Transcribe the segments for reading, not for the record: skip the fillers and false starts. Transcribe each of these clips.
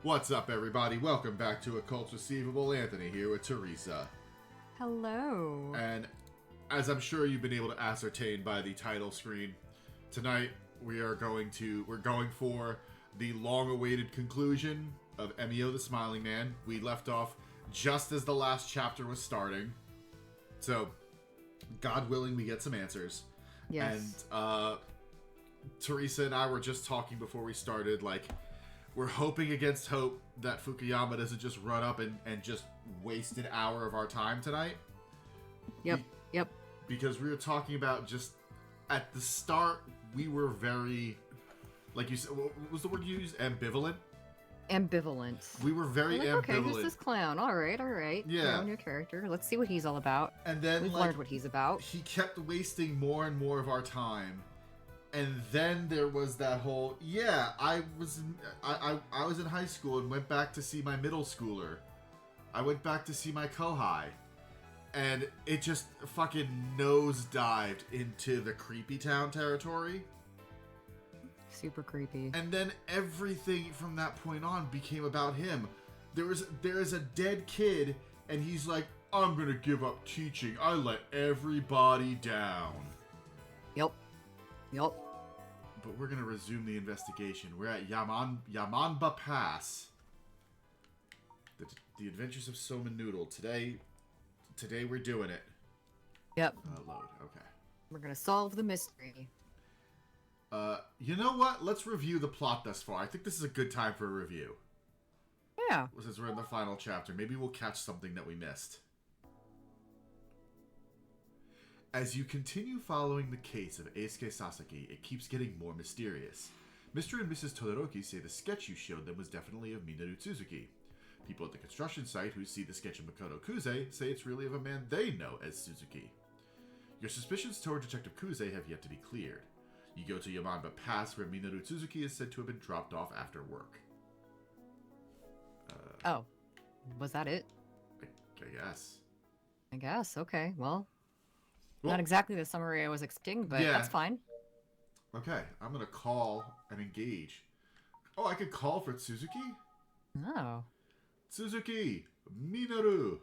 What's up, everybody? Welcome back to Occults Receivable. Anthony here with Theresa. Hello. And as I'm sure you've been able to ascertain by the title screen, tonight we're going for the long-awaited conclusion of Emio the Smiling Man. We left off just as the last chapter was starting. So, God willing, we get some answers. Yes. And Theresa and I were just talking before we started, like, we're hoping against hope that Fukuyama doesn't just run up and just waste an hour of our time tonight. Yep. Because we were talking about just, at the start, we were very, like you said, what was the word you used? Ambivalent? Ambivalent. We were very ambivalent. Okay, who's this clown? All right. Yeah. New character. Let's see what he's all about. And then, We've learned what he's about. He kept wasting more and more of our time. And then there was that whole, I was in high school and went back to see my middle schooler. I went back to see my kohai. And it just fucking nosedived into the creepy town territory. Super creepy. And then everything from that point on became about him. There is a dead kid, and he's like, I'm gonna give up teaching. I let everybody down. Yep. But we're gonna resume the investigation. We're at Yamanba Pass. The Adventures of Somin Noodle. Today we're doing it. Yep. Load. Okay. We're gonna solve the mystery. You know what? Let's review the plot thus far. I think this is a good time for a review. Yeah. Since we're in the final chapter, maybe we'll catch something that we missed. As you continue following the case of Eisuke Sasaki, it keeps getting more mysterious. Mr. and Mrs. Todoroki say the sketch you showed them was definitely of Minoru Tsuzuki. People at the construction site who see the sketch of Makoto Kuze say it's really of a man they know as Suzuki. Your suspicions toward Detective Kuze have yet to be cleared. You go to Yamanba Pass, where Minoru Tsuzuki is said to have been dropped off after work. Oh. Was that it? I guess. I guess. Okay. Well, not exactly the summary I was expecting, but that's fine. Okay. I'm going to call and engage. Oh, I could call for Tsuzuki? Oh. Tsuzuki! Minoru!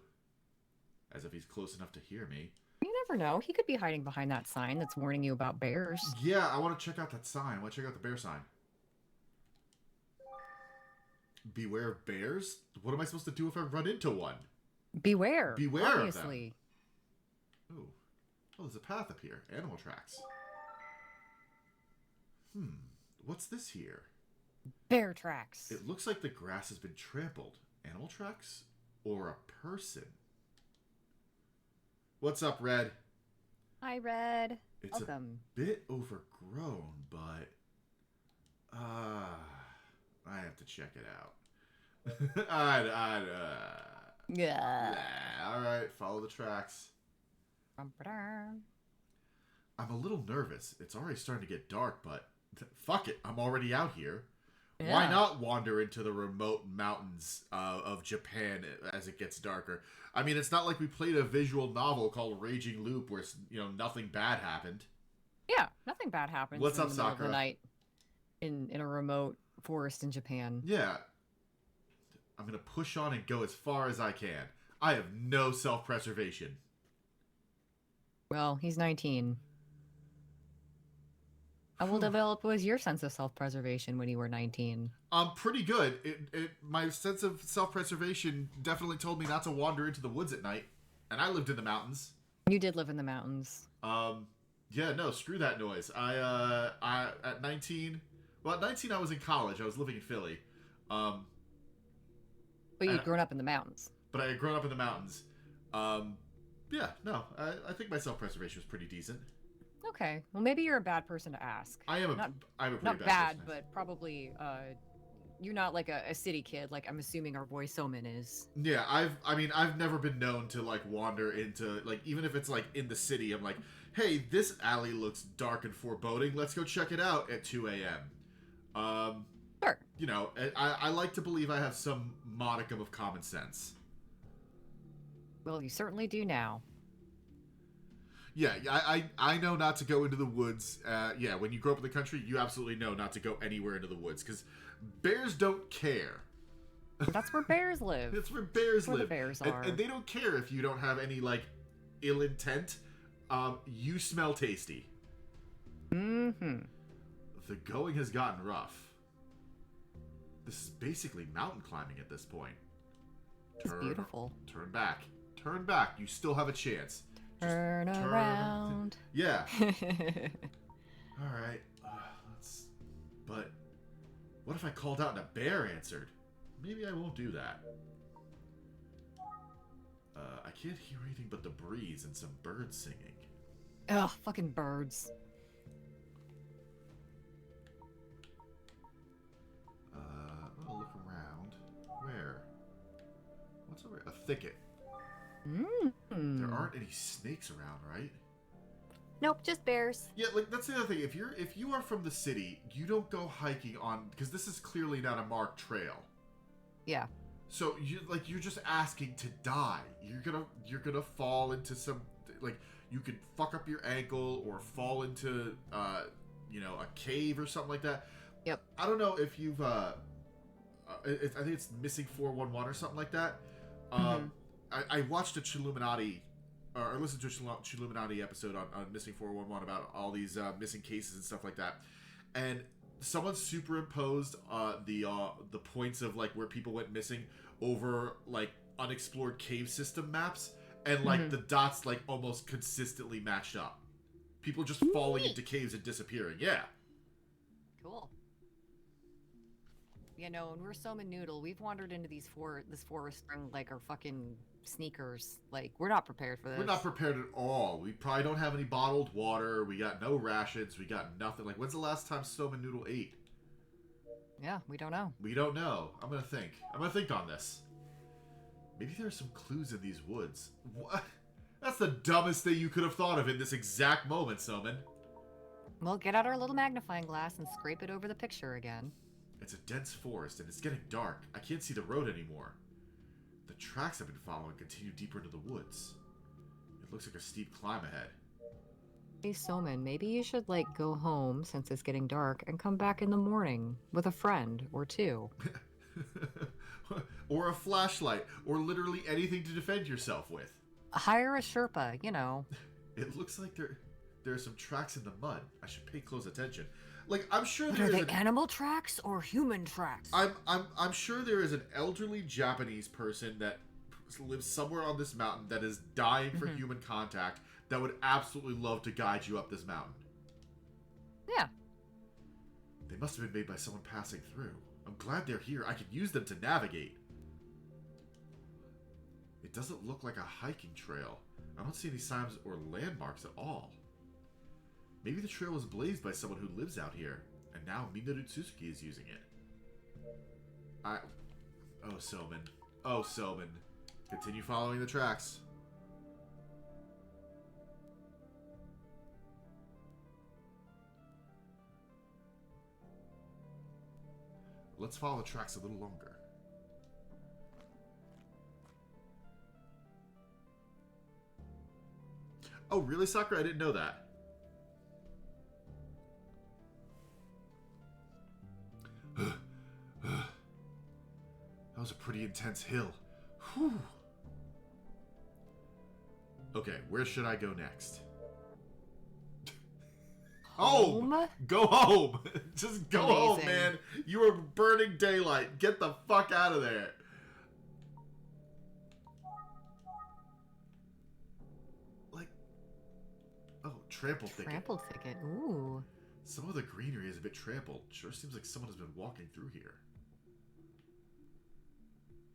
As if he's close enough to hear me. You never know. He could be hiding behind that sign that's warning you about bears. Yeah, I want to check out that sign. I want to check out the bear sign. Beware of bears? What am I supposed to do if I run into one? Beware. Obviously. Of them. Ooh. Oh, there's a path up here. Animal tracks. What's this here? Bear tracks. It looks like the grass has been trampled. Animal tracks? Or a person? What's up, Red? Hi, Red. It's Welcome. a bit overgrown, but... I have to check it out. Yeah. Alright, follow the tracks. I'm a little nervous. It's already starting to get dark, but fuck it. I'm already out here. Yeah. Why not wander into the remote mountains of Japan as it gets darker? I mean, it's not like we played a visual novel called Raging Loop where, nothing bad happened. Yeah, nothing bad happens. What's up, in the middle Sakura? of the night in a remote forest in Japan. Yeah. I'm going to push on and go as far as I can. I have no self-preservation. Well, he's 19. How will develop was your sense of self-preservation when you were 19? Pretty good. My sense of self-preservation definitely told me not to wander into the woods at night. And I lived in the mountains. You did live in the mountains. Yeah, no, screw that noise. At 19 I was in college. I was living in Philly. But you'd grown up in the mountains. But I had grown up in the mountains. Yeah, no, I think my self-preservation was pretty decent. Okay, well, maybe you're a bad person to ask. I'm a pretty not bad person. But probably you're not like a city kid, like I'm assuming our boy Somin is. Yeah, I've never been known to like wander into, like, even if it's like in the city, I'm like, hey, this alley looks dark and foreboding. Let's go check it out at 2 a.m. Sure. I like to believe I have some modicum of common sense. Well, you certainly do now. Yeah, I know not to go into the woods. Yeah, when you grow up in the country, you absolutely know not to go anywhere into the woods, because bears don't care. That's where bears live. That's where bears live. The bears are. And they don't care if you don't have any, like, ill intent. You smell tasty. Mm-hmm. The going has gotten rough. This is basically mountain climbing at this point. It's beautiful. Turn back. Turn back. You still have a chance. Turn around. Yeah. Alright. But what if I called out and a bear answered? Maybe I won't do that. I can't hear anything but the breeze and some birds singing. Ugh, fucking birds. I'll look around. Where? What's over here? A thicket. There aren't any snakes around, right? Nope, just bears. Yeah, like that's the other thing. If you are from the city, you don't go hiking on because this is clearly not a marked trail. Yeah. So you're just asking to die. You're gonna fall into some like you could fuck up your ankle or fall into a cave or something like that. Yep. I don't know if you've I think it's Missing 411 or something like that. I watched a Chilluminati or listened to a Chilluminati episode on Missing 411 about all these missing cases and stuff like that, and someone superimposed the points of like where people went missing over like unexplored cave system maps, and like the dots like almost consistently matched up. People just falling into caves and disappearing. Yeah. Cool. You know, and we're Somin Noodle. We've wandered into this forest wearing like our fucking sneakers. Like, we're not prepared for this. We're not prepared at all. We probably don't have any bottled water. We got no rations. We got nothing. Like, when's the last time Somin Noodle ate? Yeah, we don't know. We don't know. I'm gonna think on this. Maybe there are some clues in these woods. What? That's the dumbest thing you could have thought of in this exact moment, Somin. We'll get out our little magnifying glass and scrape it over the picture again. It's a dense forest, and it's getting dark. I can't see the road anymore. The tracks I've been following continue deeper into the woods. It looks like a steep climb ahead. Hey, Somin, maybe you should, like, go home since it's getting dark and come back in the morning with a friend or two. Or a flashlight, or literally anything to defend yourself with. Hire a Sherpa, you know. It looks like there are some tracks in the mud. I should pay close attention. Like, I'm sure But there are is they animal tracks or human tracks? I'm sure there is an elderly Japanese person that lives somewhere on this mountain that is dying for human contact that would absolutely love to guide you up this mountain. Yeah. They must have been made by someone passing through. I'm glad they're here. I could use them to navigate. It doesn't look like a hiking trail. I don't see any signs or landmarks at all. Maybe the trail was blazed by someone who lives out here, and now Minoru Tsuzuki is using it. Oh, Somin. Oh, Somin. Continue following the tracks. Let's follow the tracks a little longer. Oh, really, Sakura? I didn't know that. That was a pretty intense hill. Whew. Okay, where should I go next? Home? Oh, go home. Just go home, Amazing. man. You are burning daylight. Get the fuck out of there. Like, oh, trampled thicket. Trampled thicket. Ooh. Some of the greenery is a bit trampled. Sure seems like someone has been walking through here.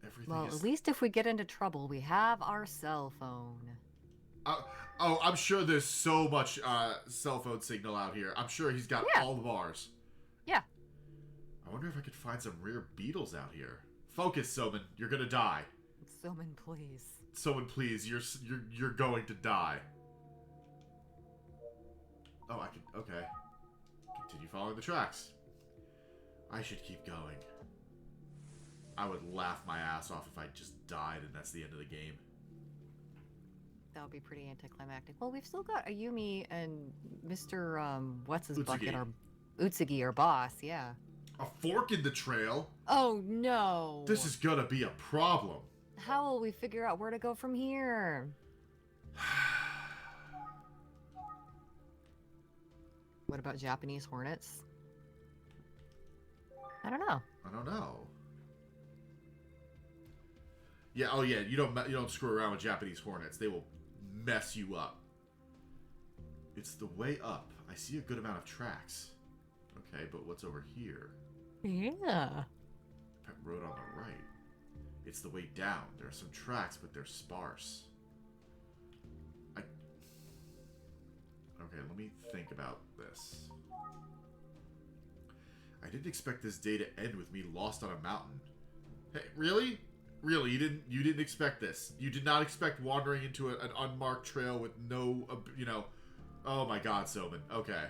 Everything Well, is... at least if we get into trouble, we have our cell phone. Oh, I'm sure there's so much cell phone signal out here. I'm sure he's got all the bars. Yeah. I wonder if I could find some rare beetles out here. Focus, Somin. You're gonna die. Somin, please. Somin, please. You're going to die. Oh, I can. Okay. Continue following the tracks. I should keep going. I would laugh my ass off if I just died and that's the end of the game. That would be pretty anticlimactic. Well, we've still got Ayumi and Mr. What's his bucket, our Utsugi, our boss. Yeah. A fork in the trail? Oh, no. This is gonna be a problem. How will we figure out where to go from here? What about Japanese hornets? I don't know. I don't know. Yeah, oh yeah, you don't screw around with Japanese hornets. They will mess you up. It's the way up. I see a good amount of tracks. Okay, but what's over here? Yeah. Pet road on the right. It's the way down. There are some tracks, but they're sparse. Okay, let me think about this. I didn't expect this day to end with me lost on a mountain. Hey, really? Really, you didn't expect this. You did not expect wandering into an unmarked trail with no, Oh my God, Somin. Okay.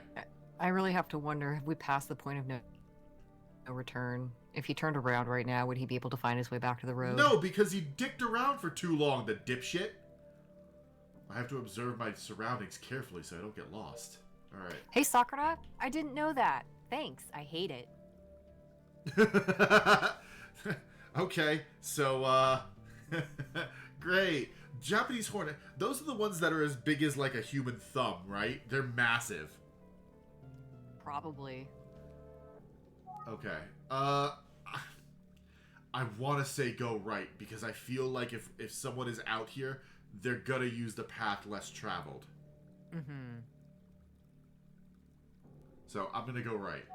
I really have to wonder, have we passed the point of no return? If he turned around right now, would he be able to find his way back to the road? No, because he dicked around for too long, the dipshit. I have to observe my surroundings carefully so I don't get lost. Alright. Hey, Sakura, I didn't know that. Thanks, I hate it. Okay, so, great. Japanese hornet, those are the ones that are as big as, like, a human thumb, right? They're massive. Probably. Okay. I want to say go right, because I feel like if someone is out here, they're gonna use the path less traveled. Mm-hmm. So, I'm gonna go right.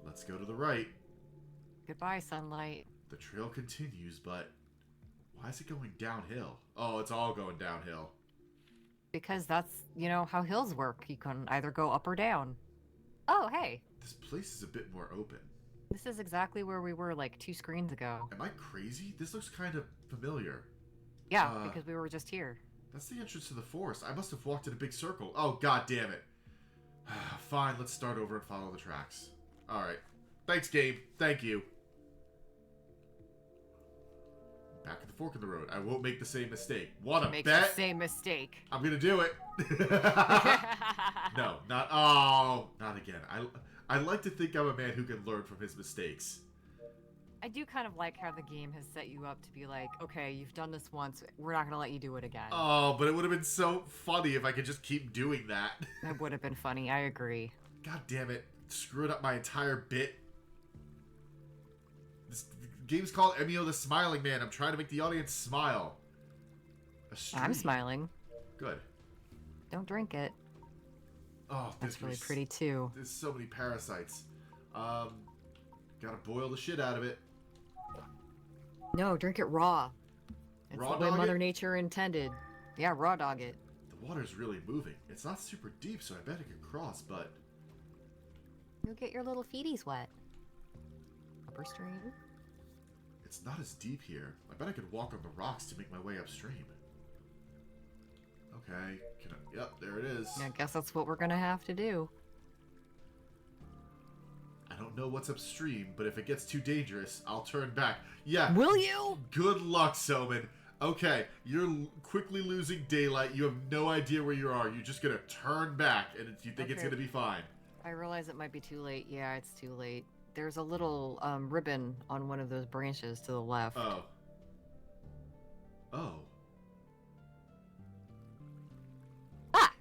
Let's go to the right. Goodbye, sunlight. The trail continues, but why is it going downhill? Oh, it's all going downhill. Because that's, how hills work. You can either go up or down. Oh, hey. This place is a bit more open. This is exactly where we were like 2 screens ago. Am I crazy? This looks kind of familiar. Yeah, because we were just here. That's the entrance to the forest. I must have walked in a big circle. Oh, god damn it. Fine, let's start over and follow the tracks. Alright. Thanks, game. Thank you. Back at the fork in the road. I won't make the same mistake. What a Make bet! the same mistake. I'm gonna do it. No, not... Oh, not again. I like to think I'm a man who can learn from his mistakes. I do kind of like how the game has set you up to be like, okay, you've done this once, we're not going to let you do it again. Oh, but it would have been so funny if I could just keep doing that. That would have been funny, I agree. God damn it. Screwed up my entire bit. This game's called Emio the Smiling Man. I'm trying to make the audience smile. I'm smiling. Good. Don't drink it. Oh, that's really pretty too. There's so many parasites. Gotta boil the shit out of it. No, drink it raw. It's Raw the way dog Mother it? Nature intended. Yeah, raw dog it. The water's really moving. It's not super deep, so I bet I could cross, but... You'll get your little feeties wet. Upper stream? It's not as deep here. I bet I could walk on the rocks to make my way upstream. Okay. Yep, there it is. I guess that's what we're gonna have to do. I don't know what's upstream, but if it gets too dangerous, I'll turn back. Yeah. Will you? Good luck, Somin. Okay, you're quickly losing daylight. You have no idea where you are. You're just gonna turn back, and you think it's gonna be fine. I realize it might be too late. Yeah, it's too late. There's a little ribbon on one of those branches to the left. Oh. Oh. Ah!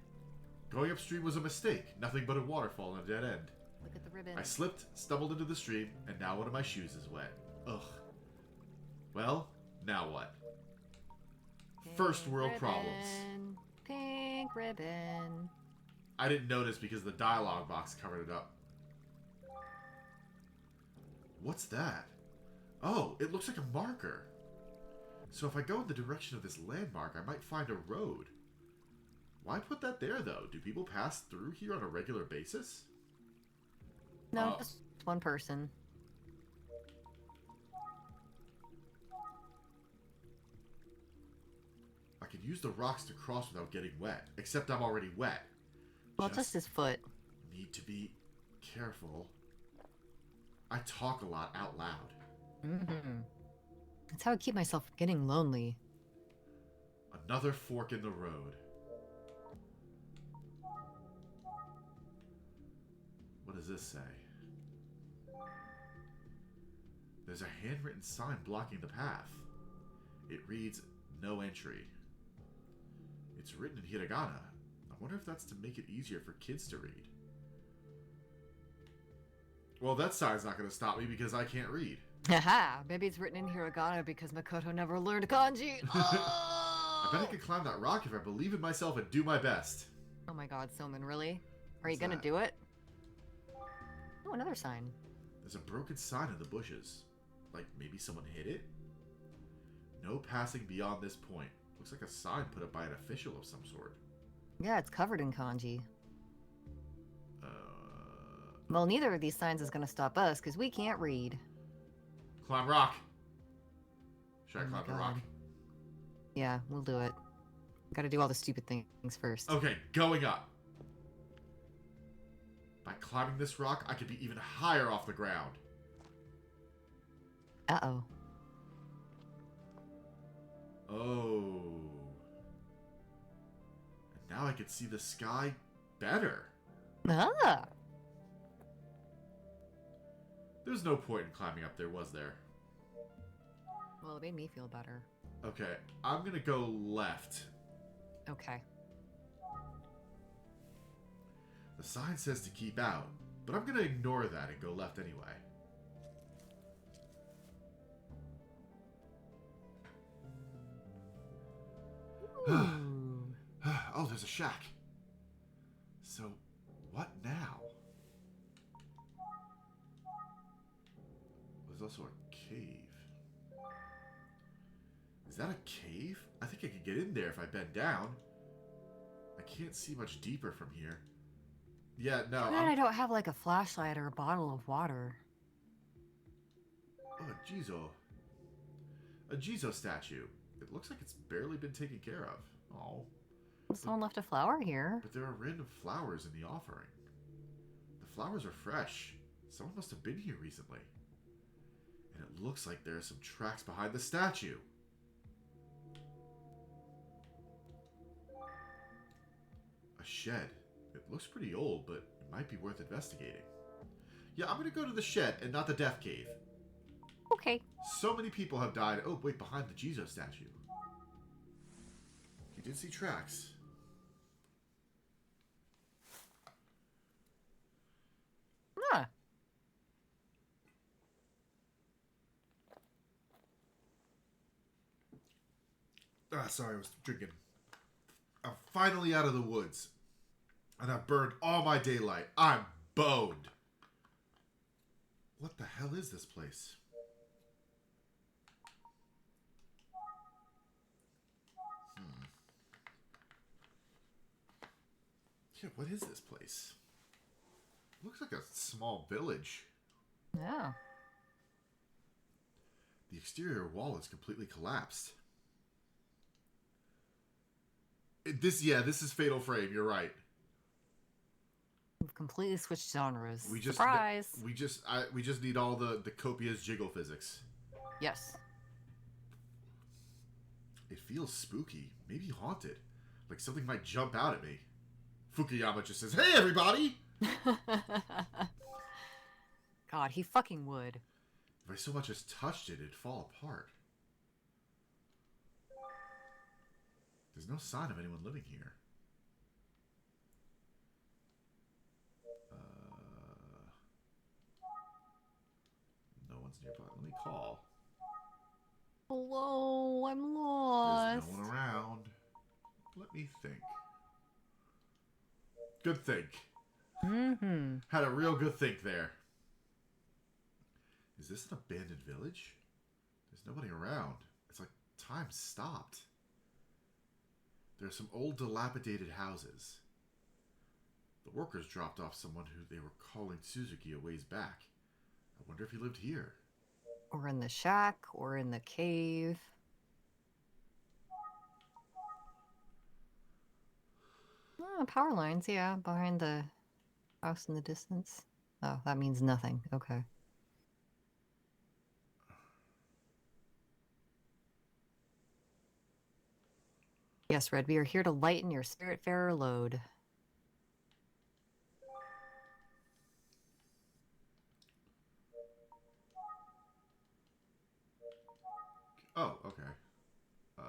Going upstream was a mistake. Nothing but a waterfall and a dead end. Look at the ribbon. I slipped, stumbled into the stream, and now one of my shoes is wet. Ugh. Well, now what? First world problems. Pink ribbon. I didn't notice because the dialogue box covered it up. What's that? Oh, it looks like a marker. So if I go in the direction of this landmark, I might find a road. Why put that there, though? Do people pass through here on a regular basis? No, just one person. I could use the rocks to cross without getting wet, except I'm already wet. Well, just his foot. Need to be careful. I talk a lot out loud. Mm-hmm. That's how I keep myself from getting lonely. Another fork in the road. What does this say? There's a handwritten sign blocking the path. It reads, "No entry." It's written in hiragana. I wonder if that's to make it easier for kids to read. Well, that sign's not going to stop me because I can't read. Haha, maybe it's written in hiragana because Makoto never learned kanji. I bet I could climb that rock if I believe in myself and do my best. Oh my god, Somin, really? Are you What's gonna that? do it? Oh, another sign. There's a broken sign in the bushes. Like maybe someone hit it? No passing beyond this point. Looks like a sign put up by an official of some sort. Yeah, it's covered in kanji. Uh, Well, neither of these signs is gonna stop us, because we can't read. Climb rock. Should I Oh my climb the God. rock? Yeah, we'll do it. Gotta do all the stupid things first. Okay, going up. By climbing this rock, I could be even higher off the ground. Uh-oh. Oh. And now I can see the sky better. Ah! There's no point in climbing up there, was there? Well, it made me feel better. Okay, I'm gonna go left. Okay. The sign says to keep out, but I'm gonna ignore that and go left anyway. Ooh. Oh, there's a shack. So, what now? There's also a cave. Is that a cave? I think I could get in there if I bend down. I can't see much deeper from here. Yeah, no. Too bad I don't have like a flashlight or a bottle of water. Oh, a Jizo. A Jizo statue. It looks like it's barely been taken care of. Oh. Someone left a flower here. But there are random flowers in the offering. The flowers are fresh. Someone must have been here recently. And it looks like there are some tracks behind the statue. A shed. It looks pretty old, but it might be worth investigating. Yeah, I'm gonna go to the shed and not the death cave. Okay. So many people have died. Oh, wait, behind the Jizo statue. You did see tracks. Huh. Sorry, I was drinking. I'm finally out of the woods. And I've burned all my daylight. I'm boned. What the hell is this place? Yeah, what is this place? Looks like a small village. Yeah. The exterior wall is completely collapsed. This is Fatal Frame. You're right. We've completely switched genres. We just Surprise! we just need all the copious jiggle physics. Yes. It feels spooky, maybe haunted, like something might jump out at me. Fukuyama just says, "Hey, everybody!" God, he fucking would. If I so much as touched it, it'd fall apart. There's no sign of anyone living here. No one's nearby. Let me call. Hello, I'm lost. There's no one around. Let me think. Good think. Mm-hmm. Had a real good think there. Is this an abandoned village? There's nobody around. It's like time stopped. There are some old dilapidated houses. The workers dropped off someone who they were calling Suzuki a ways back. I wonder if he lived here. Or in the shack, or in the cave. Oh, power lines, yeah, behind the house in the distance. Oh, that means nothing. Okay. Yes, Red, we are here to lighten your spiritfarer load. Oh, okay. I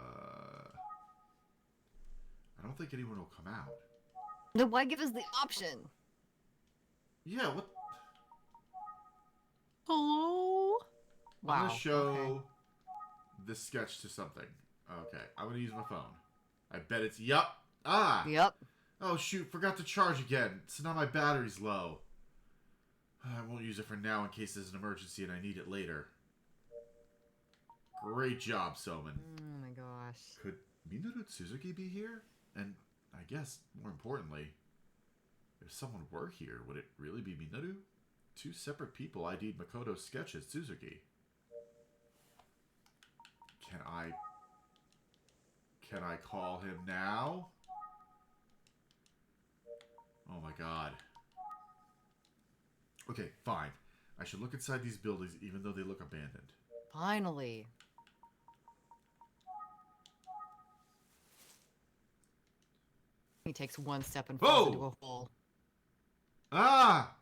don't think anyone will come out. Then why give us the option? Yeah, what? Hello? I'm gonna Wow. show this sketch to something. Okay, I'm gonna use my phone. I bet it's yup. Ah. Yep. Oh shoot, forgot to charge again. So now my battery's low. I won't use it for now in case there's an emergency and I need it later. Great job, Somin. Oh my gosh. Could Minoru Suzuki be here? And I guess, more importantly, if someone were here, would it really be Minoru? Two separate people ID'd Makoto's sketch as Suzuki. Can I call him now? Oh my god. Okay, fine. I should look inside these buildings even though they look abandoned. Finally. He takes one step and falls into a hole. Ah!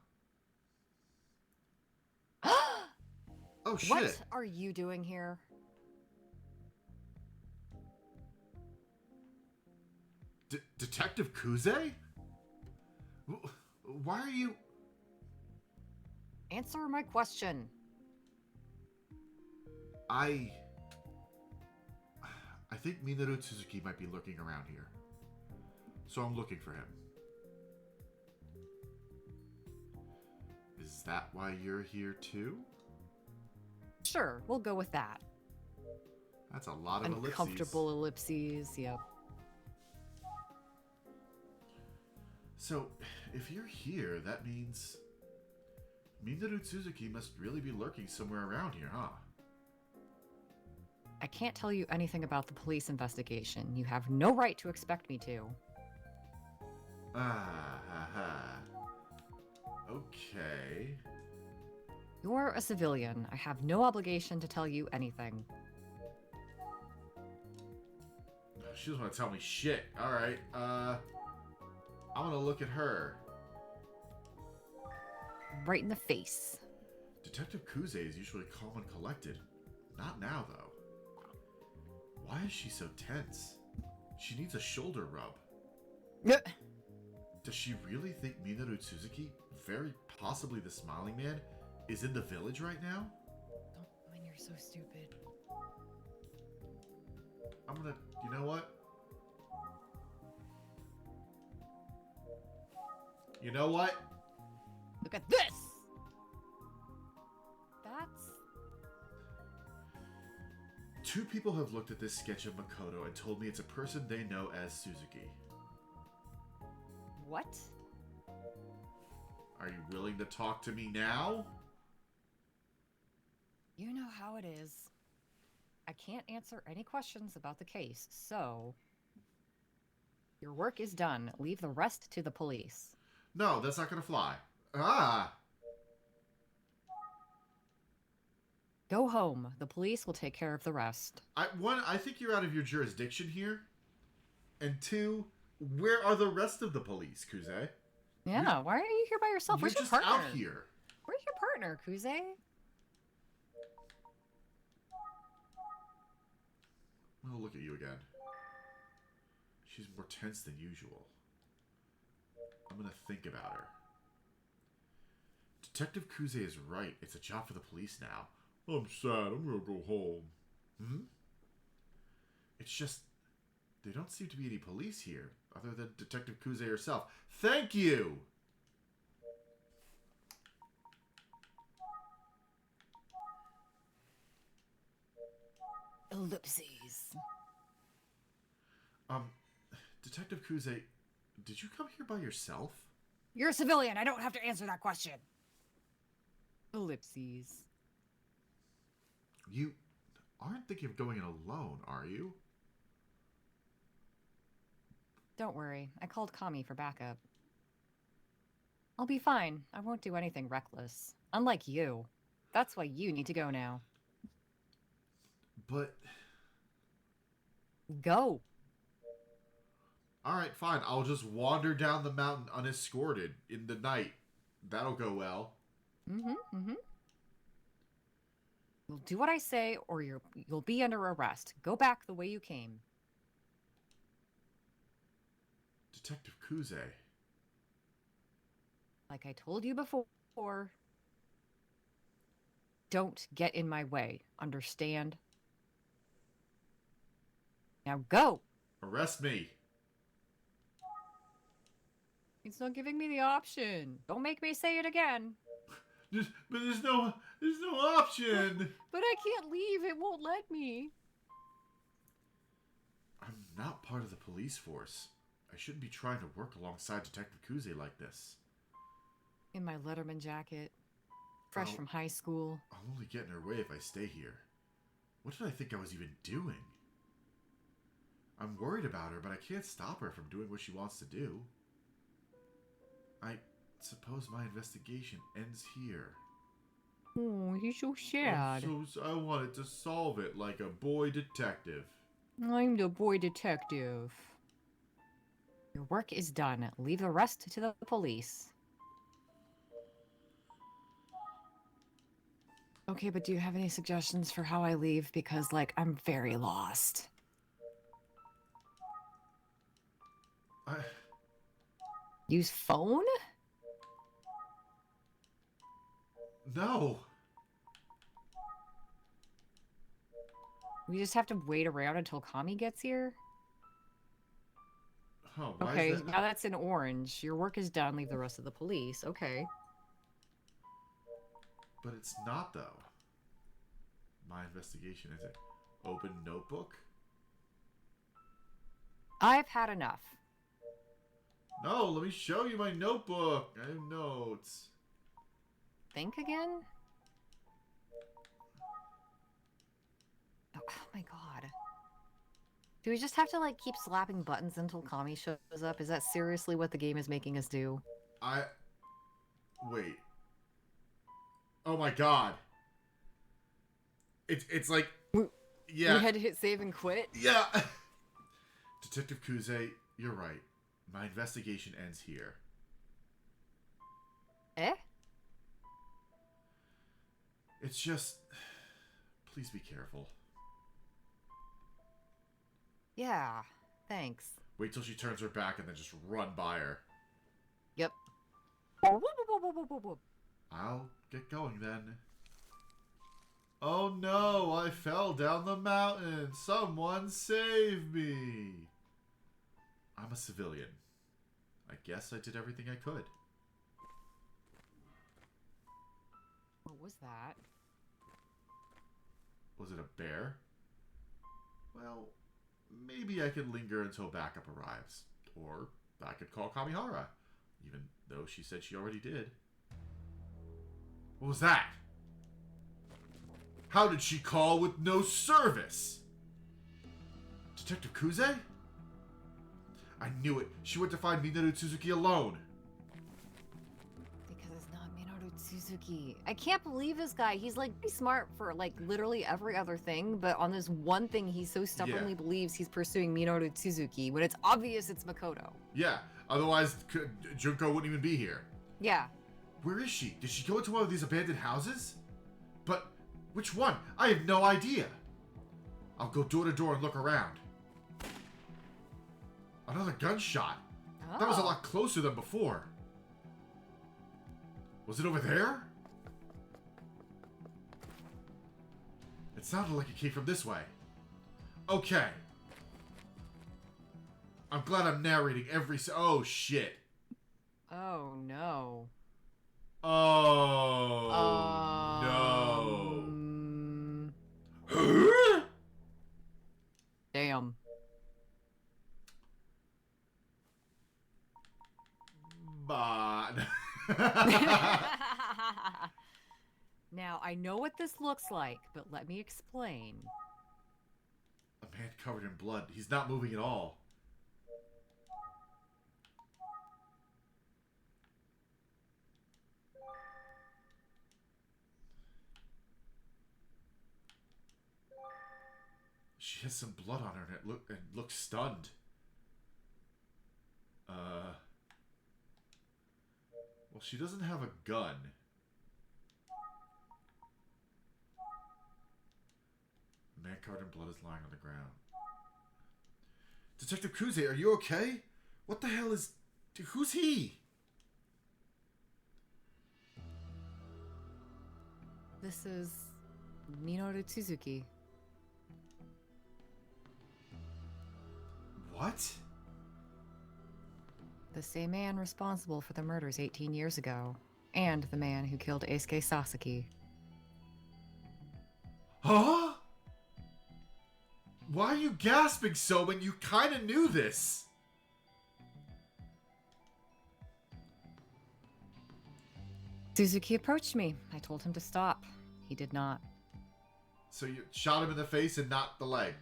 Oh shit. What are you doing here? Detective Kuze? Why are you... Answer my question. I think Minoru Suzuki might be lurking around here. So I'm looking for him. Is that why you're here too? Sure, we'll go with that. That's a lot of Uncomfortable ellipses, yep. So, if you're here, that means Minoru Suzuki must really be lurking somewhere around here, huh? I can't tell you anything about the police investigation. You have no right to expect me to. Ah, ha, ha. Okay. You're a civilian. I have no obligation to tell you anything. She doesn't want to tell me shit. Alright, I'm gonna look at her. Right in the face. Detective Kuze is usually calm and collected. Not now, though. Why is she so tense? She needs a shoulder rub. Does she really think Minoru Suzuki, very possibly the Smiling Man, is in the village right now? Don't when you're so stupid. I'm gonna... You know what? You know what? Look at this! That's... Two people have looked at this sketch of Makoto and told me it's a person they know as Suzuki. What? Are you willing to talk to me now? You know how it is. I can't answer any questions about the case, so... Your work is done. Leave the rest to the police. No, that's not gonna fly. Ah! Go home. The police will take care of the rest. One, I think you're out of your jurisdiction here. And two, where are the rest of the police, Kuze? Yeah, why are you here by yourself? Where's You're your just partner? out here. Where's your partner, Kuze? I'll look at you again. She's more tense than usual. I'm gonna think about her. Detective Kuze is right. It's a job for the police now. I'm sad. I'm gonna go home. Hmm? It's just... There don't seem to be any police here, other than Detective Kuze herself. Thank you! Ellipses. Detective Kuze, did you come here by yourself? You're a civilian. I don't have to answer that question. Ellipses. You aren't thinking of going in alone, are you? Don't worry. I called Kami for backup. I'll be fine. I won't do anything reckless. Unlike you. That's why you need to go now. But... Go. Alright, fine. I'll just wander down the mountain unescorted in the night. That'll go well. You'll do what I say, or you'll be under arrest. Go back the way you came. Detective Kuze. Like I told you before, don't get in my way. Understand? Now go! Arrest me. It's not giving me the option. Don't make me say it again. But there's no option. But I can't leave. It won't let me. I'm not part of the police force. I shouldn't be trying to work alongside Detective Kuze like this. In my Letterman jacket. Fresh from high school. I'll only get in her way if I stay here. What did I think I was even doing? I'm worried about her, but I can't stop her from doing what she wants to do. I suppose my investigation ends here. Oh, he's so sad. I wanted to solve it like a boy detective. I'm the boy detective. Your work is done. Leave the rest to the police. Okay, but do you have any suggestions for how I leave? Because, like, I'm very lost. Use phone? No. We just have to wait around until Kami gets here? Oh, why Okay, is that? now that's in orange. Your work is done. Leave the rest of the police. Okay. But it's not, though. My investigation is it. Open notebook? I've had enough. No, let me show you my notebook. I have notes. Think again? Oh my god. Do we just have to, like, keep slapping buttons until Kami shows up? Is that seriously what the game is making us do? Wait. Oh my god. It's like... Yeah. We had to hit save and quit? Yeah. Detective Kuze, you're right. My investigation ends here. Eh? It's just... Please be careful. Yeah, thanks. Wait till she turns her back and then just run by her. Yep. I'll get going then. Oh no, I fell down the mountain. Someone save me. I'm a civilian. I guess I did everything I could. What was that? Was it a bear? Well, maybe I could linger until backup arrives. Or I could call Kamihara, even though she said she already did. What was that? How did she call with no service? Detective Kuze? I knew it. She went to find Minoru Tsuzuki alone. Because it's not Minoru Tsuzuki. I can't believe this guy. He's like pretty smart for like literally every other thing, but on this one thing he so stubbornly believes he's pursuing Minoru Tsuzuki when it's obvious it's Makoto. Yeah, otherwise Junko wouldn't even be here. Yeah. Where is she? Did she go into one of these abandoned houses? But which one? I have no idea. I'll go door to door and look around. Another gunshot. Oh. That was a lot closer than before. Was it over there? It sounded like it came from this way. Okay. I'm glad I'm narrating every... Oh, shit. Oh, no. Oh, no. Damn. But... Now, I know what this looks like, but let me explain. A man covered in blood. He's not moving at all. She has some blood on her and it looks stunned. Well, she doesn't have a gun. covered in blood is lying on the ground. Detective Kuze, are you okay? What the hell is... Dude, who's he? This is Minoru Tsuzuki. What? The same man responsible for the murders 18 years ago. And the man who killed Eisuke Sasaki. Huh? Why are you gasping so when you kind of knew this? Suzuki approached me. I told him to stop. He did not. So you shot him in the face and not the leg?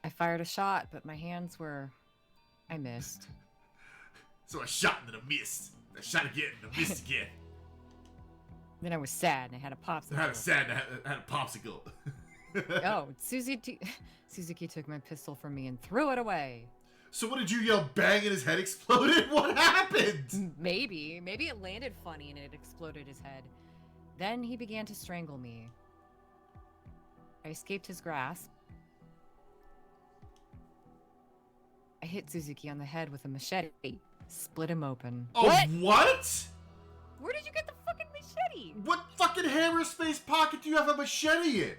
I fired a shot, but my hands were... I missed. So I shot and then I missed. I shot again and I missed again. Then I was sad and I had a popsicle. I had a popsicle. Oh, Suzuki took my pistol from me and threw it away. So what did you yell? Bang and his head exploded? What happened? Maybe it landed funny and it exploded his head. Then he began to strangle me. I escaped his grasp. I hit Suzuki on the head with a machete. Split him open. Oh, what? Where did you get the fucking machete? What fucking hammer space pocket do you have a machete in?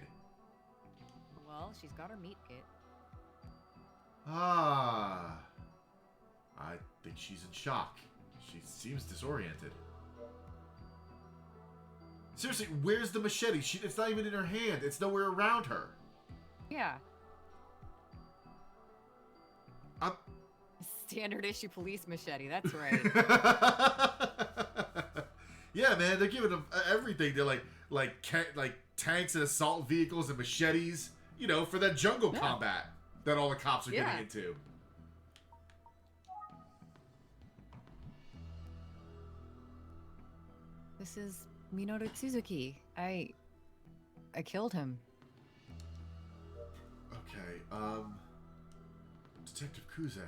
Well, she's got her meat kit. Ah. I think she's in shock. She seems disoriented. Seriously, where's the machete? It's not even in her hand. It's nowhere around her. Yeah. I'm... Standard issue police machete, that's right. Yeah, man, they're giving them everything. They're like tanks and assault vehicles and machetes, you know, for that jungle combat that all the cops are getting into. This is Minoru Tsuzuki. I killed him. Okay, Detective Kuze.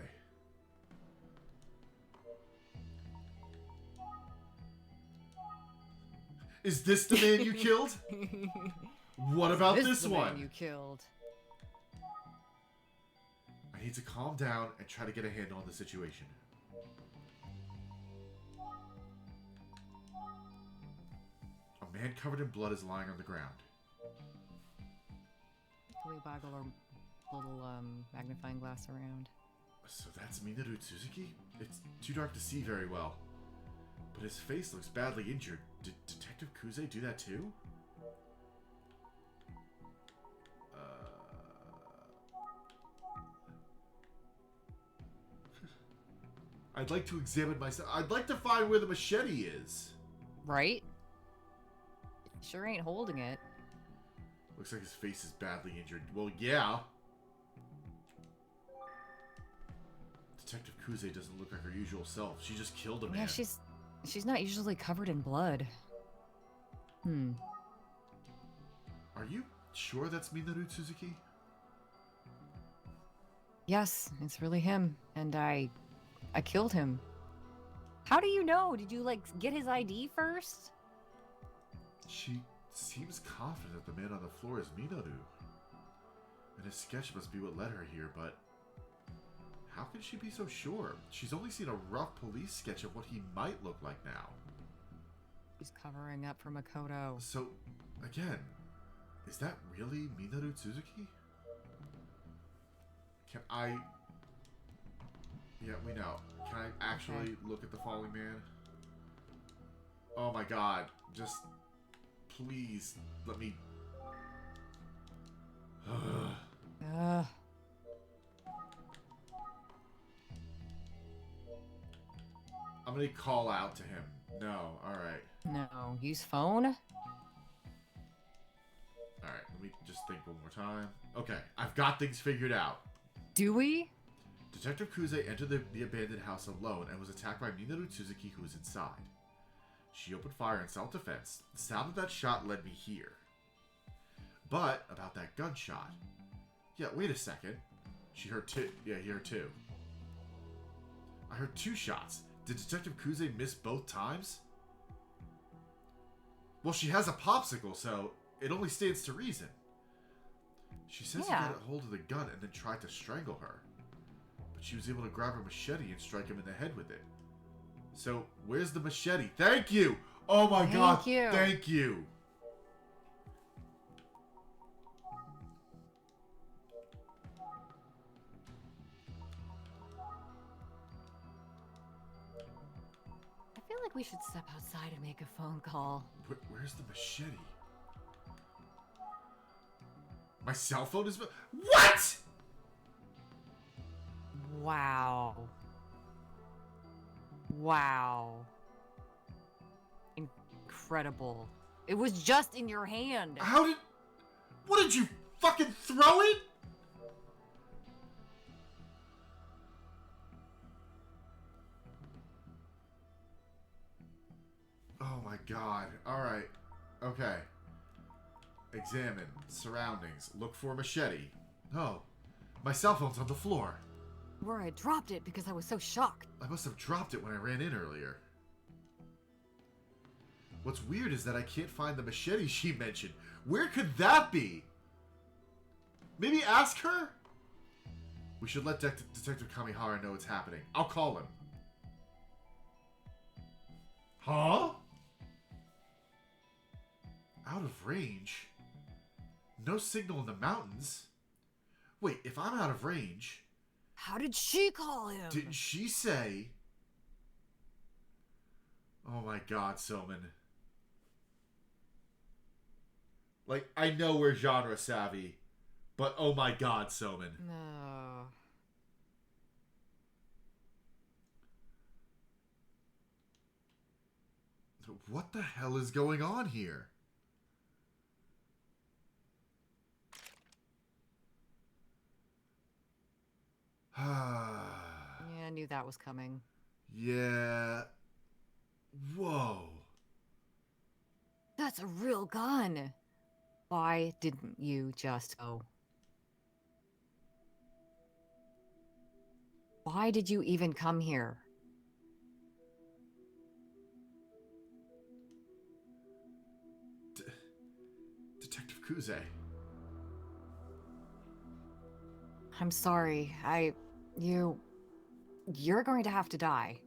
Is this the man you killed? What about this one? Man you killed. I need to calm down and try to get a handle on the situation. A man covered in blood is lying on the ground. Can we waggle our little magnifying glass around? So that's Minoru Tsuzuki? It's too dark to see very well. But his face looks badly injured. Did Detective Kuze do that too? I'd like to examine myself. I'd like to find where the machete is. Right? Sure ain't holding it. Looks like his face is badly injured. Well, yeah. Detective Kuze doesn't look like her usual self. She just killed a man. Yeah, she's not usually covered in blood. Are you sure that's Minoru Tsuzuki? Yes, it's really him. And I killed him. How do you know? Did you, like, get his ID first? She seems confident that the man on the floor is Minoru. And his sketch must be what led her here, but how can she be so sure? She's only seen a rough police sketch of what he might look like now. He's covering up for Makoto. So, again, is that really Minoru Tsuzuki? Can I... Yeah, we know. Can I actually look at the falling man? Oh my god. Just... Please, let me... Ugh. I'm gonna call out to him. No, alright. No, use phone? Alright, let me just think one more time. Okay, I've got things figured out. Do we? Detective Kuze entered the abandoned house alone and was attacked by Minoru Tsuzuki, who was inside. She opened fire in self-defense. The sound of that shot led me here. But, about that gunshot... Yeah, wait a second. She heard two. Yeah, he heard two. I heard two shots. Did Detective Kuze miss both times? Well, she has a popsicle, so it only stands to reason. She says Yeah. he got a hold of the gun and then tried to strangle her. But she was able to grab her machete and strike him in the head with it. So, where's the machete? Thank you! Oh my god, thank you! I feel like we should step outside and make a phone call. Where's the machete? My cell phone is... What?! Wow. Wow. Incredible. It was just in your hand. How did... What did you fucking throw it? Oh my god. Alright. Okay. Examine. Surroundings. Look for a machete. Oh. My cell phone's on the floor. Where I dropped it because I was so shocked. I must have dropped it when I ran in earlier. What's weird is that I can't find the machete she mentioned. Where could that be? Maybe ask her? We should let Detective Kamihara know what's happening. I'll call him. Huh? Out of range? No signal in the mountains? Wait, if I'm out of range... How did she call him? Didn't she say... Oh my god, Somin. Like, I know we're genre savvy, but oh my god, Somin. No. What the hell is going on here? Yeah, I knew that was coming. Yeah. Whoa. That's a real gun. Why didn't you just go? Why did you even come here? Detective Kuze. I'm sorry. You're going to have to die.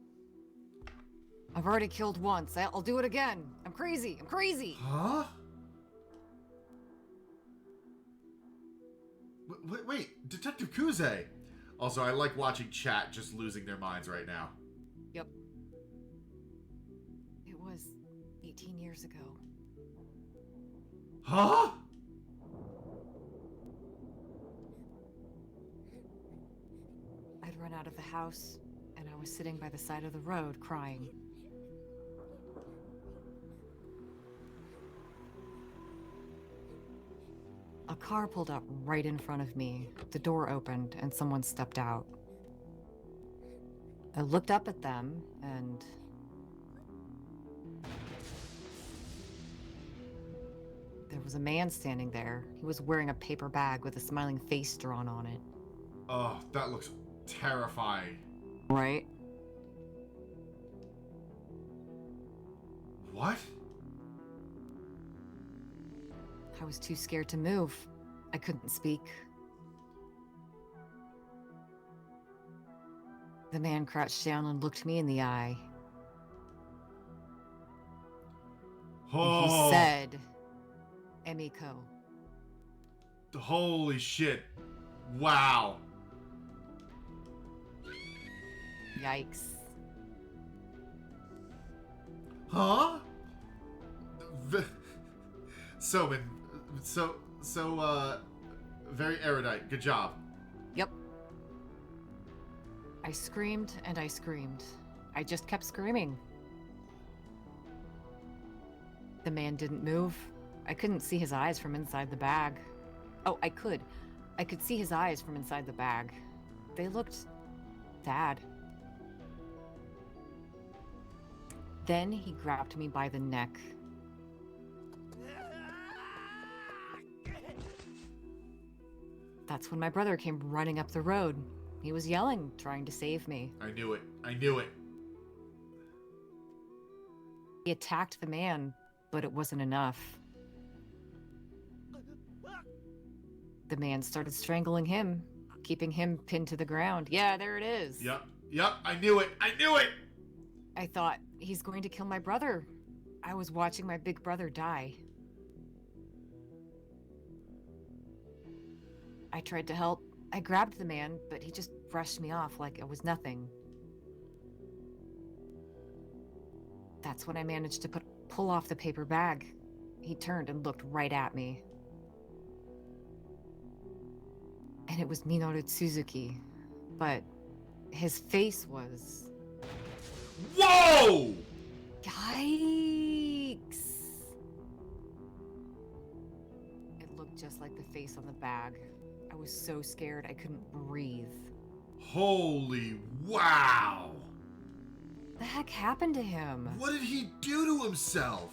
I've already killed once. I'll do it again. I'm crazy. I'm crazy. Huh? Wait, Detective Kuze. Also, I like watching chat just losing their minds right now. Yep. It was 18 years ago. Huh? I'd run out of the house, and I was sitting by the side of the road crying. A car pulled up right in front of me. The door opened, and someone stepped out. I looked up at them, and... there was a man standing there. He was wearing a paper bag with a smiling face drawn on it. Oh, that looks terrifying. Right? What? I was too scared to move. I couldn't speak. The man crouched down and looked me in the eye. Oh. And he said, Emiko. Holy shit. Wow. Yikes. Huh? Somin, very erudite. Good job. Yep. I screamed and I screamed. I just kept screaming. The man didn't move. I couldn't see his eyes from inside the bag. Oh, I could. I could see his eyes from inside the bag. They looked sad. Then he grabbed me by the neck. That's when my brother came running up the road. He was yelling, trying to save me. I knew it. I knew it. He attacked the man, but it wasn't enough. The man started strangling him, keeping him pinned to the ground. Yeah, there it is. Yep, I knew it. I thought, he's going to kill my brother. I was watching my big brother die. I tried to help. I grabbed the man, but he just brushed me off like it was nothing. That's when I managed to pull off the paper bag. He turned and looked right at me. And it was Minoru Suzuki, but his face was... Whoa! Yikes! It looked just like the face on the bag. I was so scared I couldn't breathe. Holy wow! The heck happened to him? What did he do to himself?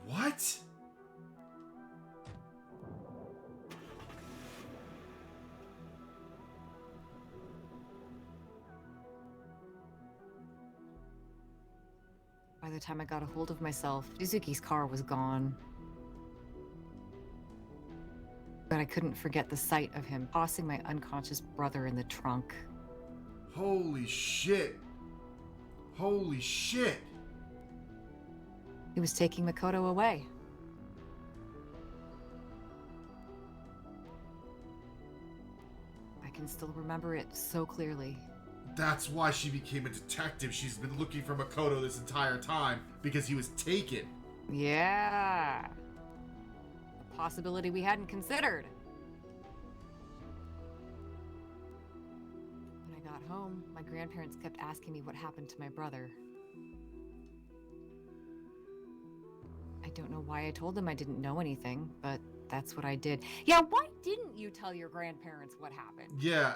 What? By the time I got a hold of myself, Suzuki's car was gone. But I couldn't forget the sight of him tossing my unconscious brother in the trunk. Holy shit. Holy shit. He was taking Makoto away. I can still remember it so clearly. That's why she became a detective. She's been looking for Makoto this entire time, because he was taken. Yeah. A possibility we hadn't considered. When I got home, my grandparents kept asking me what happened to my brother. I don't know why I told them I didn't know anything, but that's what I did. Yeah, why didn't you tell your grandparents what happened? Yeah.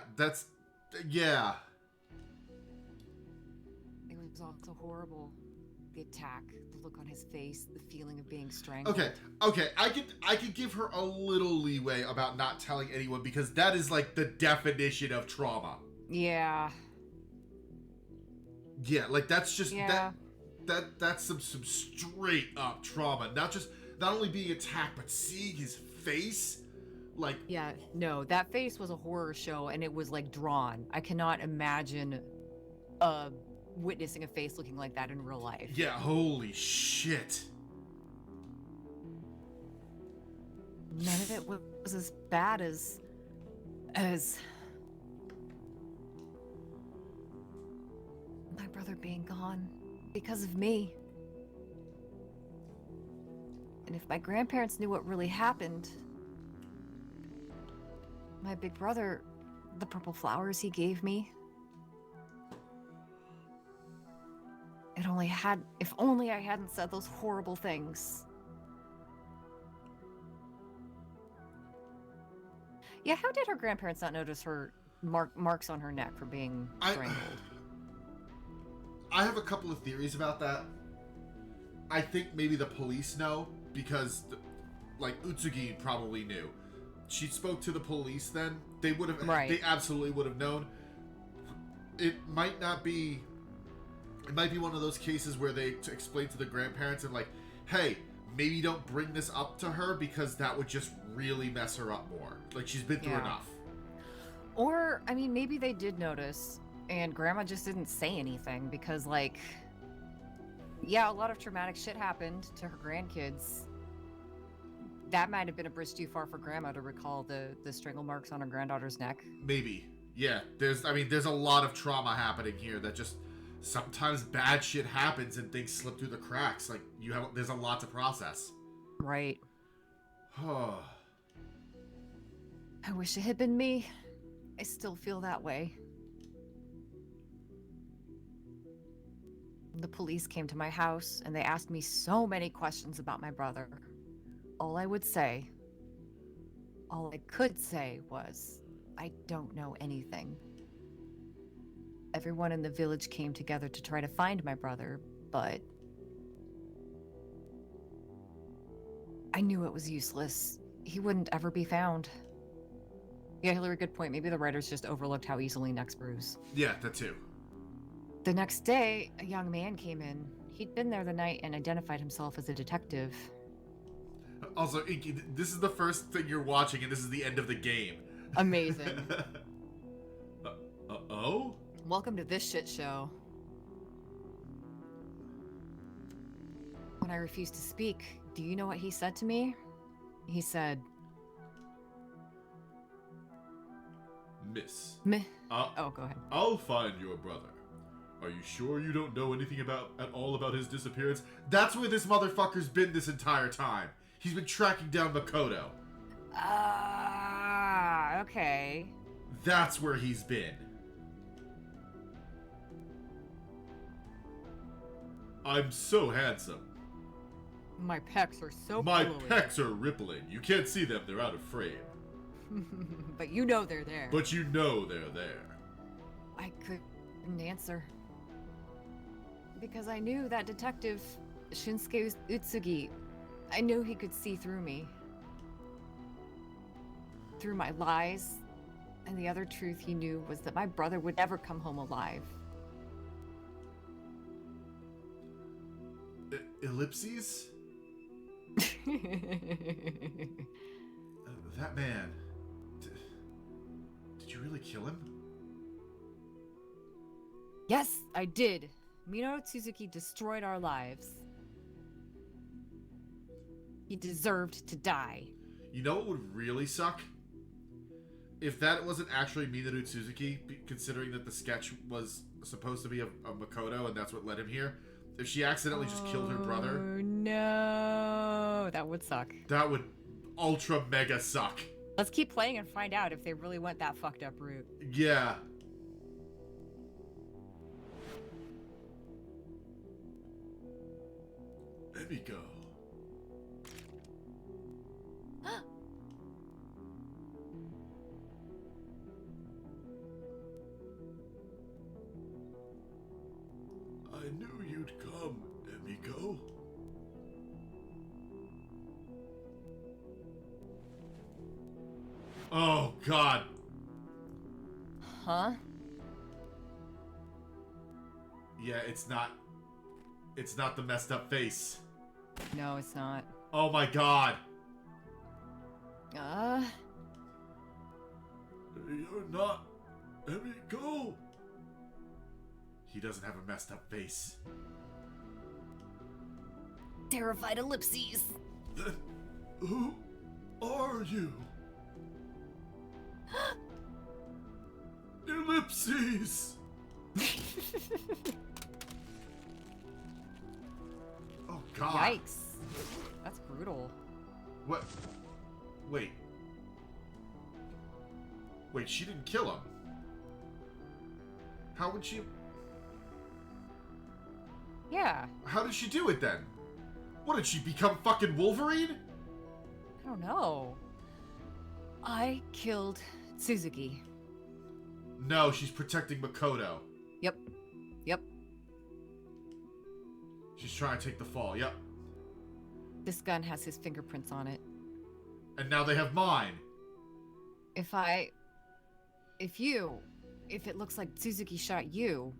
It was also horrible. The attack, the look on his face, the feeling of being strangled. Okay. I could give her a little leeway about not telling anyone, because that is like the definition of trauma. Yeah. Yeah, like that's just Yeah. that's some straight up trauma. Not only being attacked, but seeing his face. Like, Yeah, no, that face was a horror show, and it was like drawn. I cannot imagine witnessing a face looking like that in real life. yeah, holy shit. None of it was as bad as my brother being gone because of me. And if my grandparents knew what really happened, my big brother, the purple flowers he gave me, if only I hadn't said those horrible things. Yeah, how did her grandparents not notice her marks on her neck for being strangled? I have a couple of theories about that. I think maybe the police know, because, like, Utsugi probably knew. She spoke to the police then. They would have, Right. They absolutely would have known. It might be one of those cases where they explain to the grandparents and like, hey, maybe don't bring this up to her, because that would just really mess her up more. Like, she's been through enough. Or, I mean, maybe they did notice, and Grandma just didn't say anything, because, like, yeah, a lot of traumatic shit happened to her grandkids. That might have been a bridge too far for Grandma to recall the strangle marks on her granddaughter's neck. Maybe. Yeah, there's a lot of trauma happening here that just... Sometimes bad shit happens and things slip through the cracks. Like, there's a lot to process. Right. Oh. I wish it had been me. I still feel that way. The police came to my house and they asked me so many questions about my brother. All I could say was, I don't know anything. Everyone in the village came together to try to find my brother, but I knew it was useless. He wouldn't ever be found. Yeah, Hillary, good point. Maybe the writers just overlooked how easily necks bruise. Yeah, that too. The next day, a young man came in. He'd been there the night and identified himself as a detective. Also, Inky, this is the first thing you're watching, and this is the end of the game. Amazing. Oh? Welcome to this shit show. When I refused to speak, do you know what he said to me? He said... Miss. Oh, go ahead. I'll find your brother. Are you sure you don't know anything at all about his disappearance? That's where this motherfucker's been this entire time. He's been tracking down Makoto. Okay. That's where he's been. I'm so handsome. My pecs are so My pillowy. pecs are rippling. You can't see them, they're out of frame. But you know they're there. But you know they're there. I couldn't answer. Because I knew that detective, Shinsuke Utsugi, I knew he could see through me. Through my lies. And the other truth he knew was that my brother would never come home alive. Ellipses? That man. Did you really kill him? Yes, I did. Minoru Suzuki destroyed our lives. He deserved to die. You know what would really suck? If that wasn't actually Minoru Suzuki, considering that the sketch was supposed to be of Makoto and that's what led him here. If she accidentally just killed her brother. Oh no, that would suck. That would ultra mega suck. Let's keep playing and find out if they really went that fucked up route. Yeah. Let me go. I knew you'd come, Emiko. Oh, God. Huh? Yeah, it's not the messed up face. No, it's not. Oh my God. You're not Emiko. He doesn't have a messed up face. Terrified ellipses. Then who are you? Ellipses. Oh God. Yikes. That's brutal. What? Wait. Wait, she didn't kill him. How would she... Yeah. How did she do it then? What, did she become fucking Wolverine? I don't know. I killed Suzuki. No, she's protecting Makoto. Yep. Yep. She's trying to take the fall, yep. This gun has his fingerprints on it. And now they have mine. If it looks like Suzuki shot you,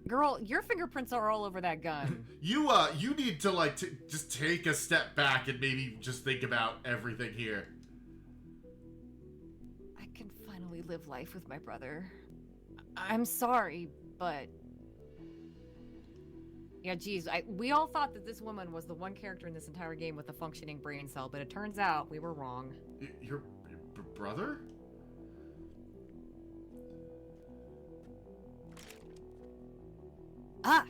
girl, your fingerprints are all over that gun. You need to, just take a step back and maybe just think about everything here. I can finally live life with my brother. I'm sorry, but... Yeah, geez, we all thought that this woman was the one character in this entire game with a functioning brain cell, but it turns out we were wrong. Your brother? Ah!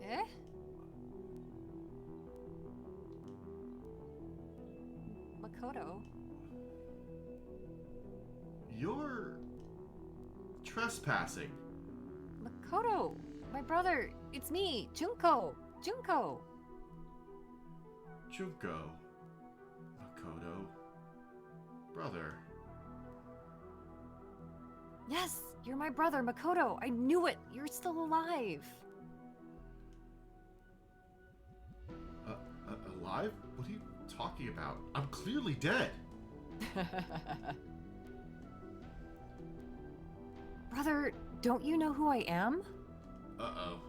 Eh? Makoto? You're... trespassing. Makoto! My brother! It's me! Junko! Junko! Junko. Makoto. Brother. Yes! You're my brother, Makoto! I knew it! You're still alive! Alive? What are you talking about? I'm clearly dead. Brother, Don't you know who I am? Uh-oh.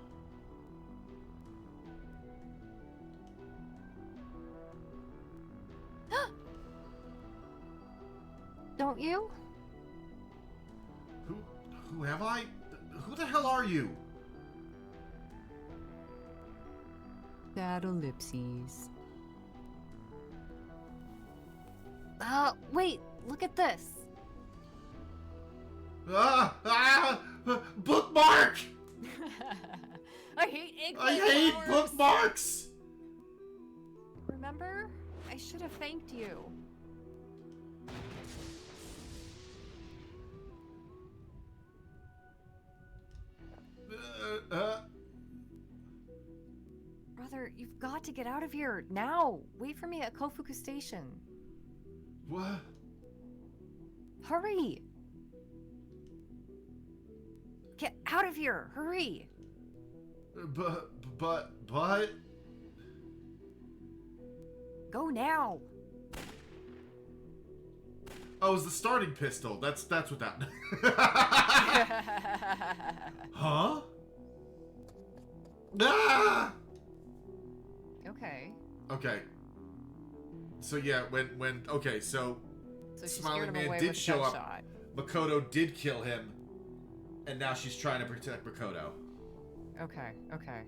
Don't you? Who am I? Who the hell are you? Sad ellipses. Wait, look at this. Bookmark! I hate ink. I hate bookmarks! Remember? I should have thanked you. Brother, you've got to get out of here now. Wait for me at Kofuku Station. What? Hurry! Get out of here! Hurry! But... Go now! Oh, it was the starting pistol. That's what that... Huh? Ah! Okay. Okay. So yeah, okay, so So she Smiling scared him Man away did with a show up. gunshot. Makoto did kill him, and now she's trying to protect Makoto. Okay, okay.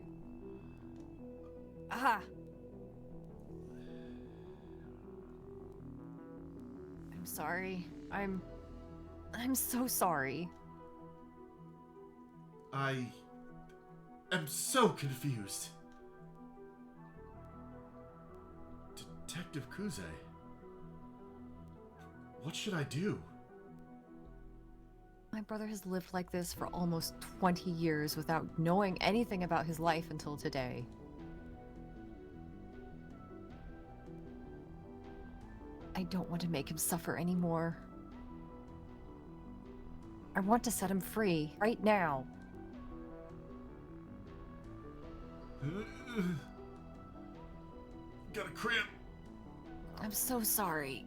Ah! I'm sorry. I'm so sorry. I am so confused. Detective Kuze, what should I do? My brother has lived like this for almost 20 years without knowing anything about his life until today. I don't want to make him suffer anymore. I want to set him free, right now. Got a cramp. I'm so sorry.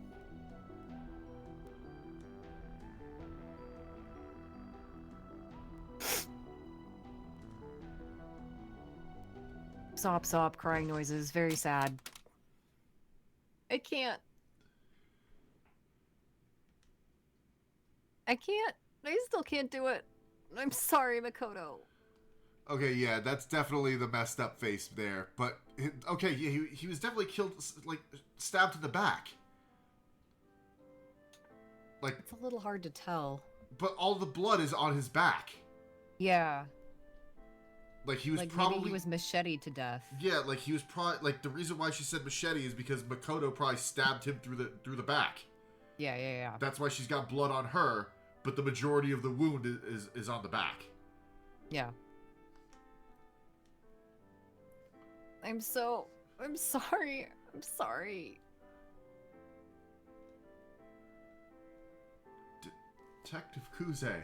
Sob, sob, crying noises, very sad. I can't. I still can't do it. I'm sorry, Makoto. Okay, yeah, that's definitely the messed up face there. But, okay, yeah, he was definitely killed, like, stabbed in the back. Like, It's a little hard to tell. but all the blood is on his back. Yeah. Like, he was Like probably... maybe he was macheted to death. Yeah, like, he was probably... Like, the reason why she said machete is because Makoto probably stabbed him through the back. Yeah. That's why she's got blood on her, but the majority of the wound is on the back. Yeah. I'm sorry. I'm sorry. Detective Kuze,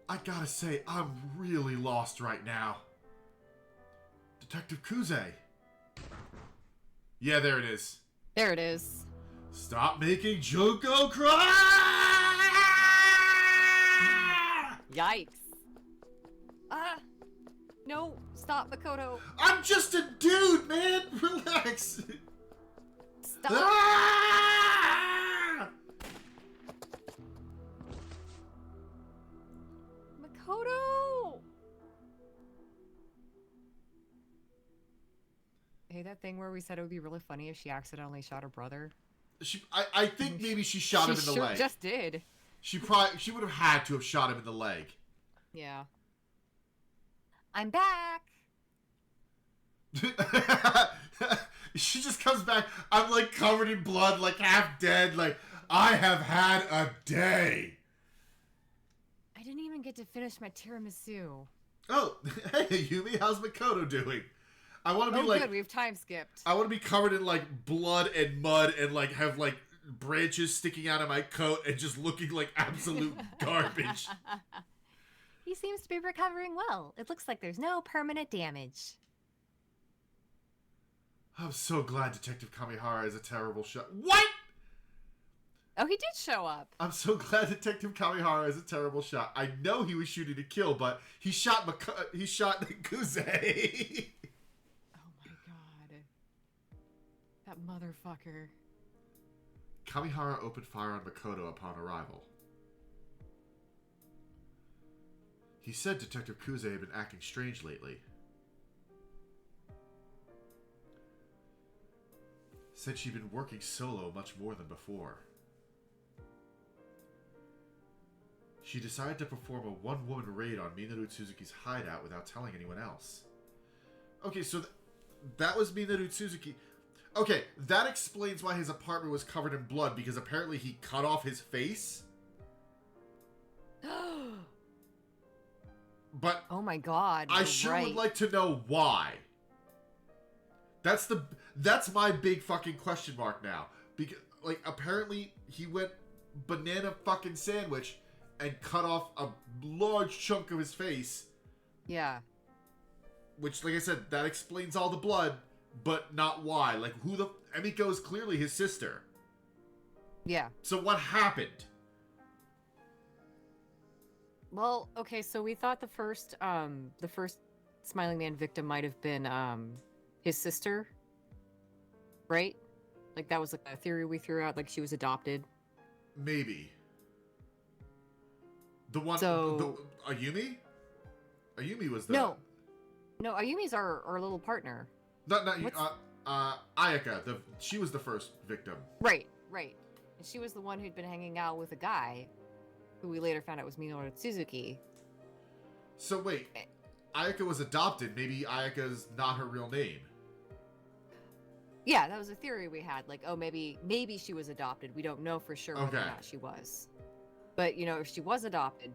I gotta say, I'm really lost right now. Detective Kuze. Yeah, there it is. There it is. Stop making Junko cry! Yikes. No, stop, Makoto. I'm just a dude, man! Relax! Stop. Ah! Makoto! Hey, that thing where we said it would be really funny if she accidentally shot her brother? I think maybe she shot him in the leg. She just did. She would have had to have shot him in the leg. Yeah. I'm back! She just comes back. I'm like covered in blood, like half dead. Like, I have had a day. I didn't even get to finish my tiramisu. Oh, hey Yumi, how's Makoto doing? I want to be like, good, we've time skipped. I want to be covered in like blood and mud and like have like branches sticking out of my coat and just looking like absolute garbage. He seems to be recovering well. It looks like there's no permanent damage. I'm so glad Detective Kamihara is a terrible shot. What? Oh, he did show up. I'm so glad Detective Kamihara is a terrible shot. I know he was shooting to kill, but he shot Kuze. Oh my god. That motherfucker. Kamihara opened fire on Makoto upon arrival. He said Detective Kuze had been acting strange lately. Said she'd been working solo much more than before. She decided to perform a one-woman raid on Minoru Tsuzuki's hideout without telling anyone else. Okay, so that was Minoru Tsuzuki. Okay, that explains why his apartment was covered in blood, because apparently he cut off his face. But oh my god, I sure would like to know why. That's my big fucking question mark now. Because, like, apparently he went banana fucking sandwich and cut off a large chunk of his face. Yeah. Which, like I said, that explains all the blood, but not why. Like, Emiko is clearly his sister. Yeah. So what happened? Well, okay, so we thought the first Smiling Man victim might have been his sister, right? Like that was like a theory we threw out, like she was adopted. Maybe. The one, Ayumi? Ayumi was the... No, Ayumi's our little partner. Not Ayaka. She was the first victim. Right. And she was the one who'd been hanging out with a guy who we later found out was Minoru Tsuzuki. So wait, Ayaka was adopted. Maybe Ayaka's not her real name. Yeah, that was a theory we had. Like, oh, maybe she was adopted. We don't know for sure whether or not she was. But, you know, if she was adopted,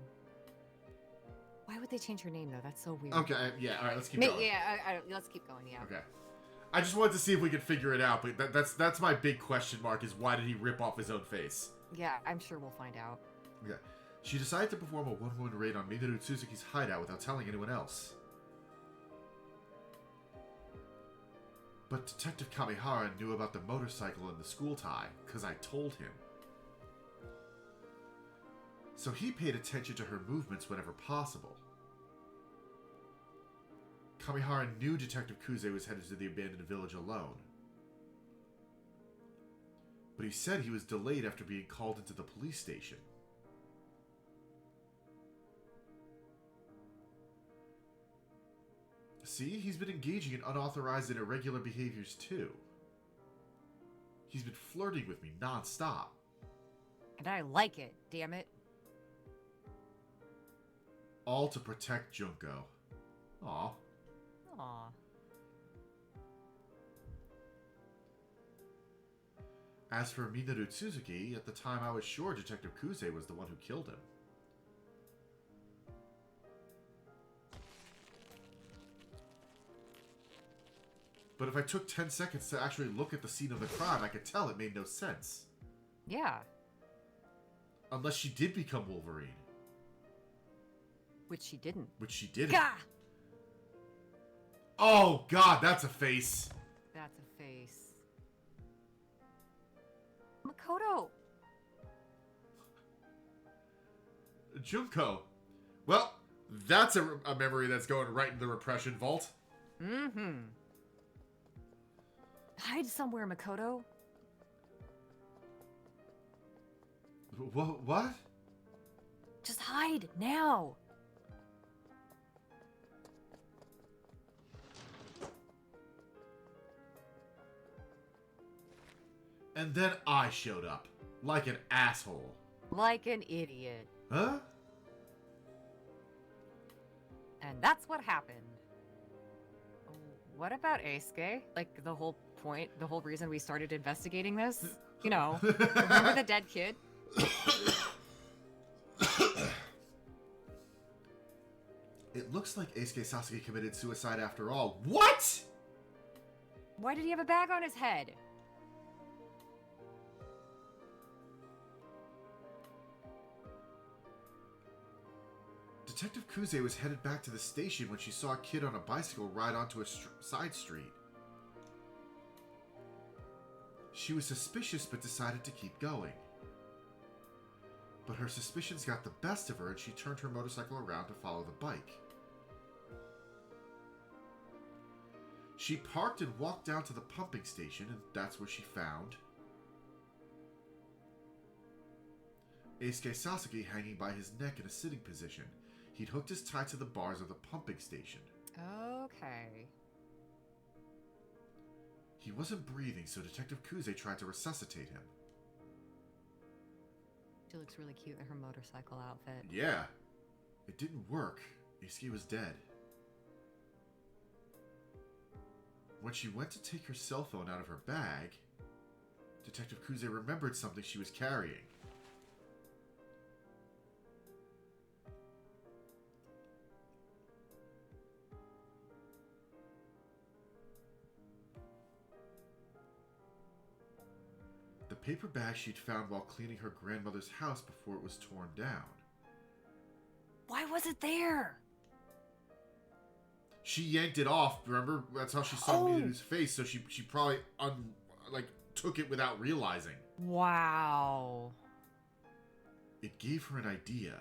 why would they change her name, though? That's so weird. Okay, yeah, all right, let's keep going. Yeah, let's keep going, yeah. Okay. I just wanted to see if we could figure it out, but that's my big question mark, is why did he rip off his own face? Yeah, I'm sure we'll find out. Yeah. She decided to perform a one-woman raid on Minoru Tsuzuki's hideout without telling anyone else. But Detective Kamihara knew about the motorcycle and the school tie, because I told him. So he paid attention to her movements whenever possible. Kamihara knew Detective Kuze was headed to the abandoned village alone. But he said he was delayed after being called into the police station. See, he's been engaging in unauthorized and irregular behaviors too. He's been flirting with me non-stop. And I like it, damn it. All to protect Junko. Aw. As for Minoru Tsuzuki, at the time I was sure Detective Kuze was the one who killed him. But if I took 10 seconds to actually look at the scene of the crime, I could tell it made no sense. Yeah. Unless she did become Wolverine. Which she didn't. Gah! Oh, God, that's a face. That's a face. Makoto! Junko. Well, that's a memory that's going right in the repression vault. Mm-hmm. Hide somewhere, Makoto. What? Just hide, now! And then I showed up. Like an asshole. Like an idiot. Huh? And that's what happened. What about Eisuke? Like, the whole point, the whole reason we started investigating this? You know, remember the dead kid? It looks like Eisuke Sasuke committed suicide after all. What?! Why did he have a bag on his head? Detective Kuze was headed back to the station when she saw a kid on a bicycle ride onto a side street. She was suspicious but decided to keep going. But her suspicions got the best of her and she turned her motorcycle around to follow the bike. She parked and walked down to the pumping station, and that's where she found Eisuke Sasaki hanging by his neck in a sitting position. He'd hooked his tie to the bars of the pumping station. Okay. He wasn't breathing, so Detective Kuze tried to resuscitate him. She looks really cute in her motorcycle outfit. Yeah. It didn't work. Eisuke was dead. When she went to take her cell phone out of her bag, Detective Kuze remembered something she was carrying. The paper bag she'd found while cleaning her grandmother's house before it was torn down. Why was it there? She yanked it off, remember? That's how she saw Minaru's face, so she probably took it without realizing. Wow. It gave her an idea.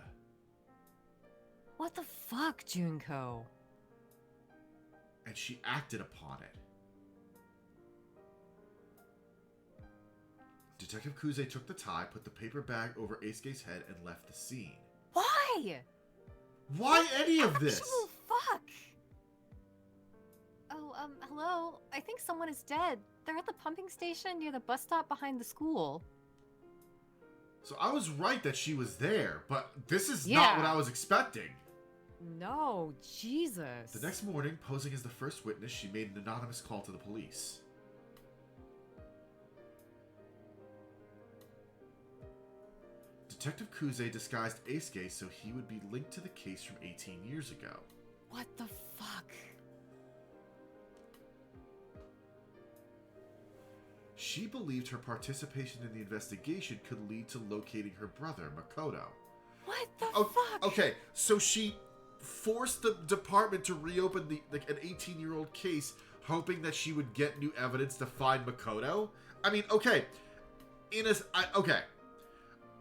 What the fuck, Junko? And she acted upon it. Detective Kuze took the tie, put the paper bag over Eisuke's head, and left the scene. Why? Why any of this? Actual fuck. Oh, hello? I think someone is dead. They're at the pumping station near the bus stop behind the school. So I was right that she was there, but this is not what I was expecting. No, Jesus. The next morning, posing as the first witness, she made an anonymous call to the police. Detective Kuze disguised Eisuke so he would be linked to the case from 18 years ago. What the fuck? She believed her participation in the investigation could lead to locating her brother, Makoto. What the fuck? Okay, so she forced the department to reopen an 18-year-old case, hoping that she would get new evidence to find Makoto? I mean, okay.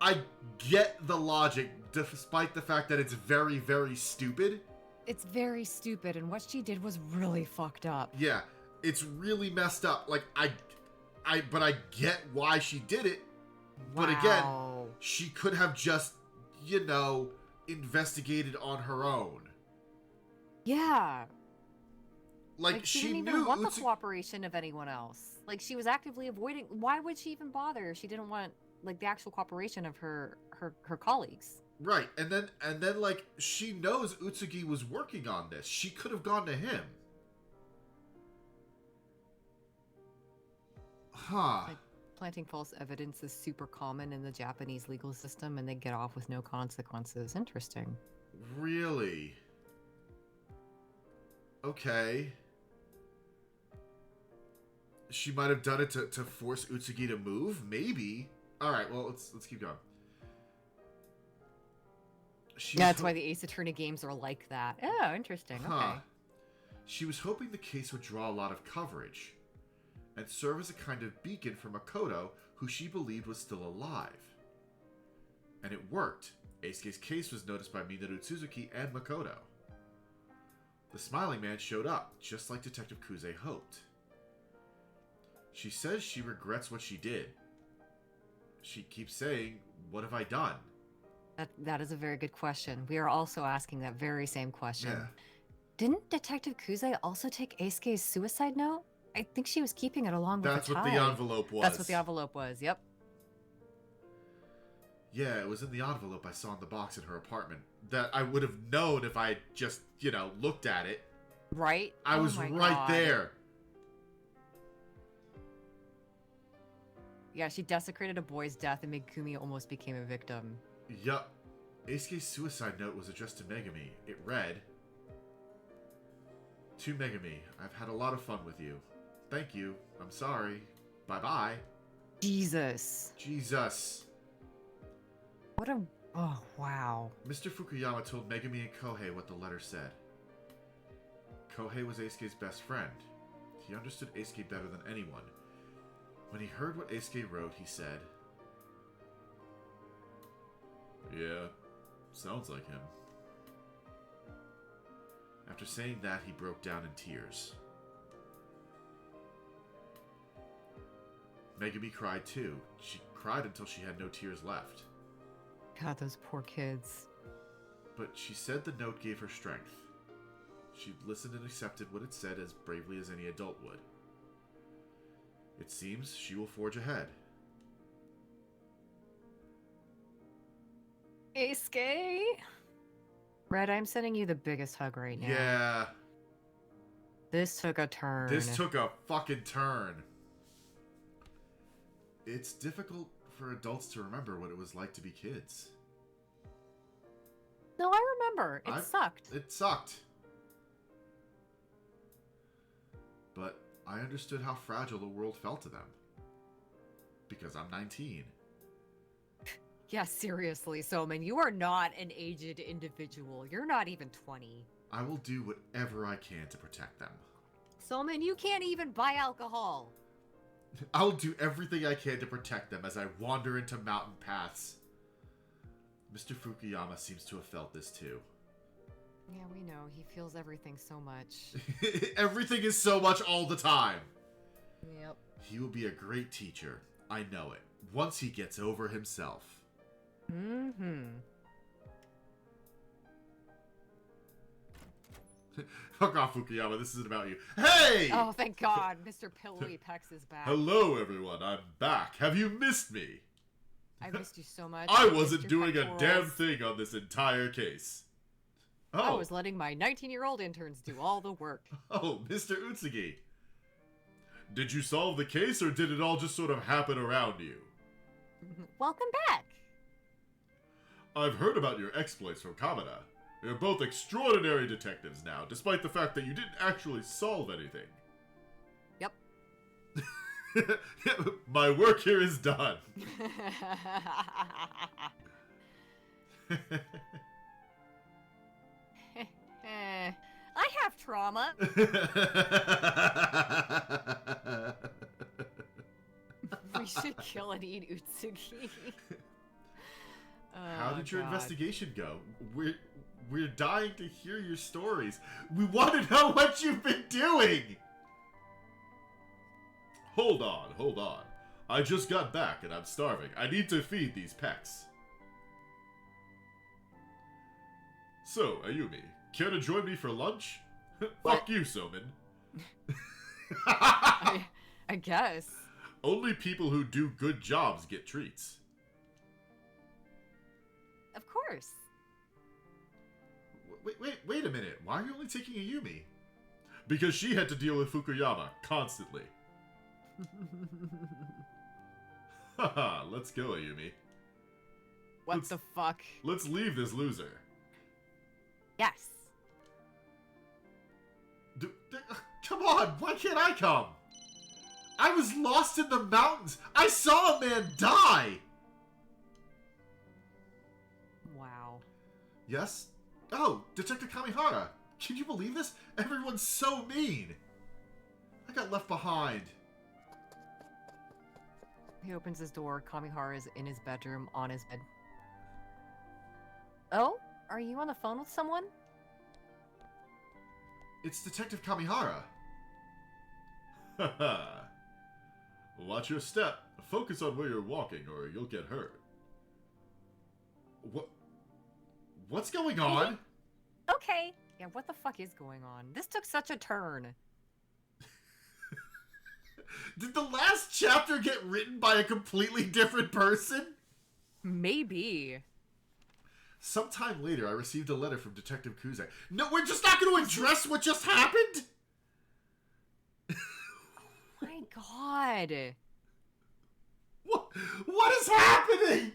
I get the logic, despite the fact that it's very, very stupid. It's very stupid, and what she did was really fucked up. Yeah, it's really messed up. Like, but I get why she did it. Wow. But again, she could have just, investigated on her own. Yeah. Like she didn't even want the cooperation of anyone else. Like, she was actively avoiding. Why would she even bother if she didn't want the actual cooperation of her colleagues? Right, and then she knows Utsugi was working on this. She could have gone to him. Huh. Like, planting false evidence is super common in the Japanese legal system, and they get off with no consequences. Interesting. Really? Okay. She might have done it to force Utsugi to move? Maybe. Alright, well, let's keep going. That's why the Ace Attorney games are like that. Oh, interesting. Okay. She was hoping the case would draw a lot of coverage and serve as a kind of beacon for Makoto, who she believed was still alive. And it worked. Eisuke's case was noticed by Minaru Tsuzuki and Makoto. The smiling man showed up, just like Detective Kuze hoped. She says she regrets what she did. She keeps saying, "What have I done?" That is a very good question. We are also asking that very same question. Yeah. Didn't Detective Kuze also take Eisuke's suicide note? I think she was keeping it along with the tie. That's what the envelope was. That's what the envelope was, yep. Yeah, it was in the envelope I saw in the box in her apartment. That I would have known if I had just, looked at it. Right? I was right there. Yeah, she desecrated a boy's death and made Kumi almost became a victim. Yup. Eisuke's suicide note was addressed to Megami. It read, "To Megami, I've had a lot of fun with you. Thank you. I'm sorry. Bye-bye." Jesus. What a... Oh, wow. Mr. Fukuyama told Megami and Kohei what the letter said. Kohei was Eisuke's best friend. He understood Eisuke better than anyone. When he heard what Eisuke wrote, he said, Yeah, sounds like him. After saying that, he broke down in tears. Megumi cried too. She cried until she had no tears left. God, those poor kids. But she said the note gave her strength. She listened and accepted what it said as bravely as any adult would. It seems she will forge ahead. Eisuke? Red, I'm sending you the biggest hug right now. Yeah. This took a turn. This took a fucking turn. It's difficult for adults to remember what it was like to be kids. No, I remember. It sucked. It sucked. But I understood how fragile the world felt to them. Because I'm 19. Yeah, seriously, Somin, you are not an aged individual. You're not even 20. I will do whatever I can to protect them. Somin, you can't even buy alcohol. I'll do everything I can to protect them as I wander into mountain paths. Mr. Fukuyama seems to have felt this too. Yeah, we know. He feels everything so much. Everything is so much all the time. Yep. He will be a great teacher. I know it. Once he gets over himself. Mm-hmm. Fuck off, Fukuyama. This isn't about you. Hey! Oh, thank God. Mr. Pillowy Pex is back. Hello, everyone. I'm back. Have you missed me? I missed you so much. I wasn't doing a pectorals. damn thing on this entire case. I was letting my 19-year-old interns do all the work. Oh, Mr. Utsugi. Did you solve the case, or did it all just sort of happen around you? Welcome back. I've heard about your exploits from Kamada. You're both extraordinary detectives now, despite the fact that you didn't actually solve anything. Yep. My work here is done. I have trauma. We should kill and eat Utsugi. How did your investigation go? We're dying to hear your stories. We want to know what you've been doing! Hold on. I just got back and I'm starving. I need to feed these pecs. So, Ayumi, care to join me for lunch? Fuck you, Somin. I guess. Only people who do good jobs get treats. Of course. Wait a minute. Why are you only taking Ayumi? Because she had to deal with Fukuyama constantly. Haha, let's go, Ayumi. What the fuck? Let's leave this loser. Yes. Come on, why can't I come? I was lost in the mountains. I saw a man die. Wow. Yes? Oh, Detective Kamihara. Can you believe this? Everyone's so mean. I got left behind. He opens his door. Kamihara is in his bedroom on his bed. Oh? Are you on the phone with someone? It's Detective Kamihara. Haha. Watch your step. Focus on where you're walking or you'll get hurt. What's going on? Okay. Yeah, what the fuck is going on? This took such a turn. Did the last chapter get written by a completely different person? Maybe. Sometime later, I received a letter from Detective Kuze. No, we're just not going to address what just happened? My God. What is happening?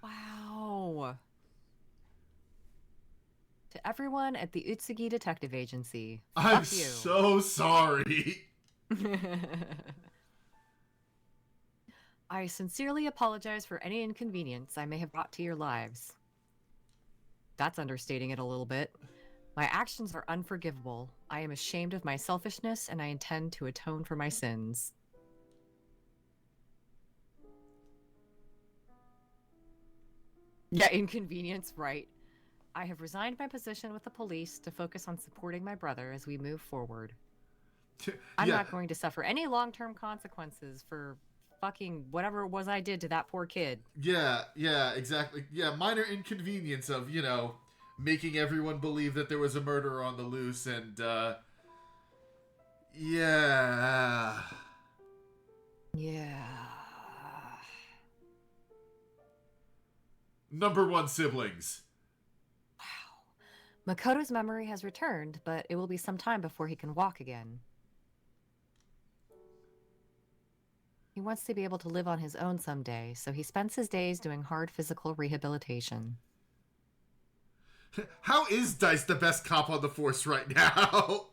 Wow. To everyone at the Utsugi Detective Agency, I'm fuck you. so sorry. I sincerely apologize for any inconvenience I may have brought to your lives. That's understating it a little bit. My actions are unforgivable. I am ashamed of my selfishness, and I intend to atone for my sins. Yeah, inconvenience, right. I have resigned my position with the police to focus on supporting my brother as we move forward. I'm Yeah, not going to suffer any long-term consequences for fucking whatever it was I did to that poor kid. yeah, exactly. Yeah, minor inconvenience of, making everyone believe that there was a murderer on the loose, and, yeah. Yeah. Number one siblings. Wow. Makoto's memory has returned, but it will be some time before he can walk again. He wants to be able to live on his own someday, so he spends his days doing hard physical rehabilitation. How is Dice the best cop on the force right now?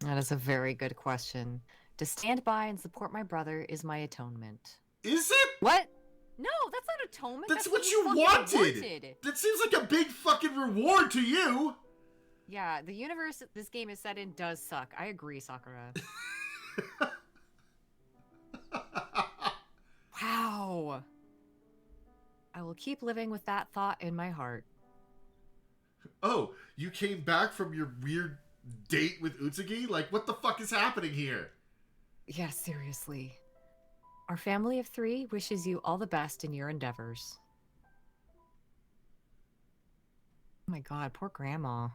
That is a very good question. To stand by and support my brother is my atonement. Is it? What? No, that's not atonement. That's what you wanted. That seems like a big fucking reward to you. Yeah, the universe this game is set in does suck. I agree, Sakura. Wow. I will keep living with that thought in my heart. Oh, you came back from your weird date with Utsugi? Like, what the fuck is happening here? Yeah, seriously. Our family of 3 wishes you all the best in your endeavors. Oh my god, poor grandma.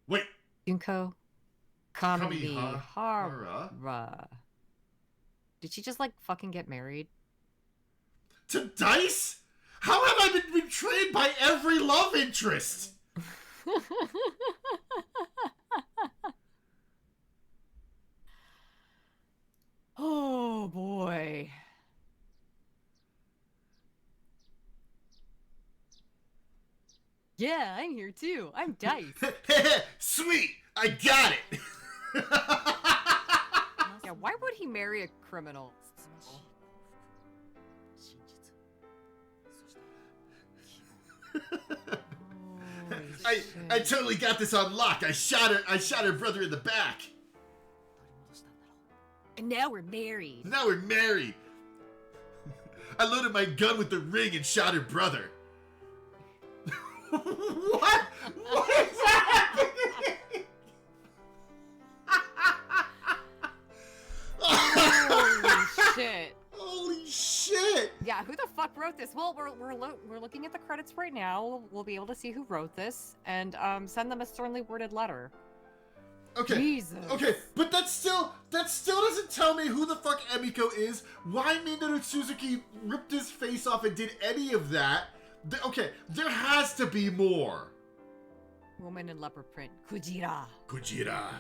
Wait. Junko Kamihara. Did she just, like, fucking get married? To Dice? How have I been betrayed by every love interest? Oh, boy. Yeah, I'm here too. I'm Dice. Sweet! I got it! Yeah, why would he marry a criminal? I totally got this on lock. I shot her brother in the back. And now we're married. Now we're married. I loaded my gun with the ring and shot her brother. What? What is happening? Holy shit. Holy shit. Yeah, who the fuck wrote this? Well, we're looking at the credits right now. We'll be able to see who wrote this and send them a sternly worded letter. Okay. Jesus. Okay, but that still doesn't tell me who the fuck Emiko is, why Minoru Suzuki ripped his face off and did any of that. Okay, there has to be more. Woman in leopard print. Kujira. Kujira.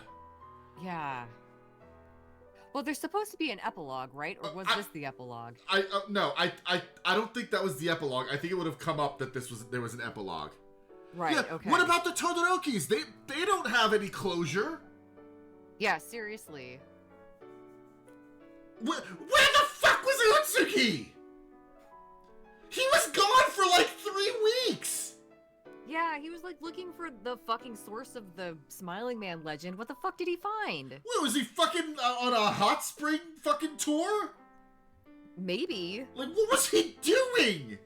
Yeah. Well, there's supposed to be an epilogue, right? Or was this the epilogue? No, I don't think that was the epilogue. I think it would have come up that there was an epilogue. Right, Yeah, okay. what about the Todorokis? They don't have any closure. Yeah, seriously. Where the fuck was Utsuki? He was gone for like 3 weeks. Yeah, he was like looking for the fucking source of the Smiling Man legend. What the fuck did he find? What, was he fucking on a hot spring fucking tour? Maybe. Like, what was he doing?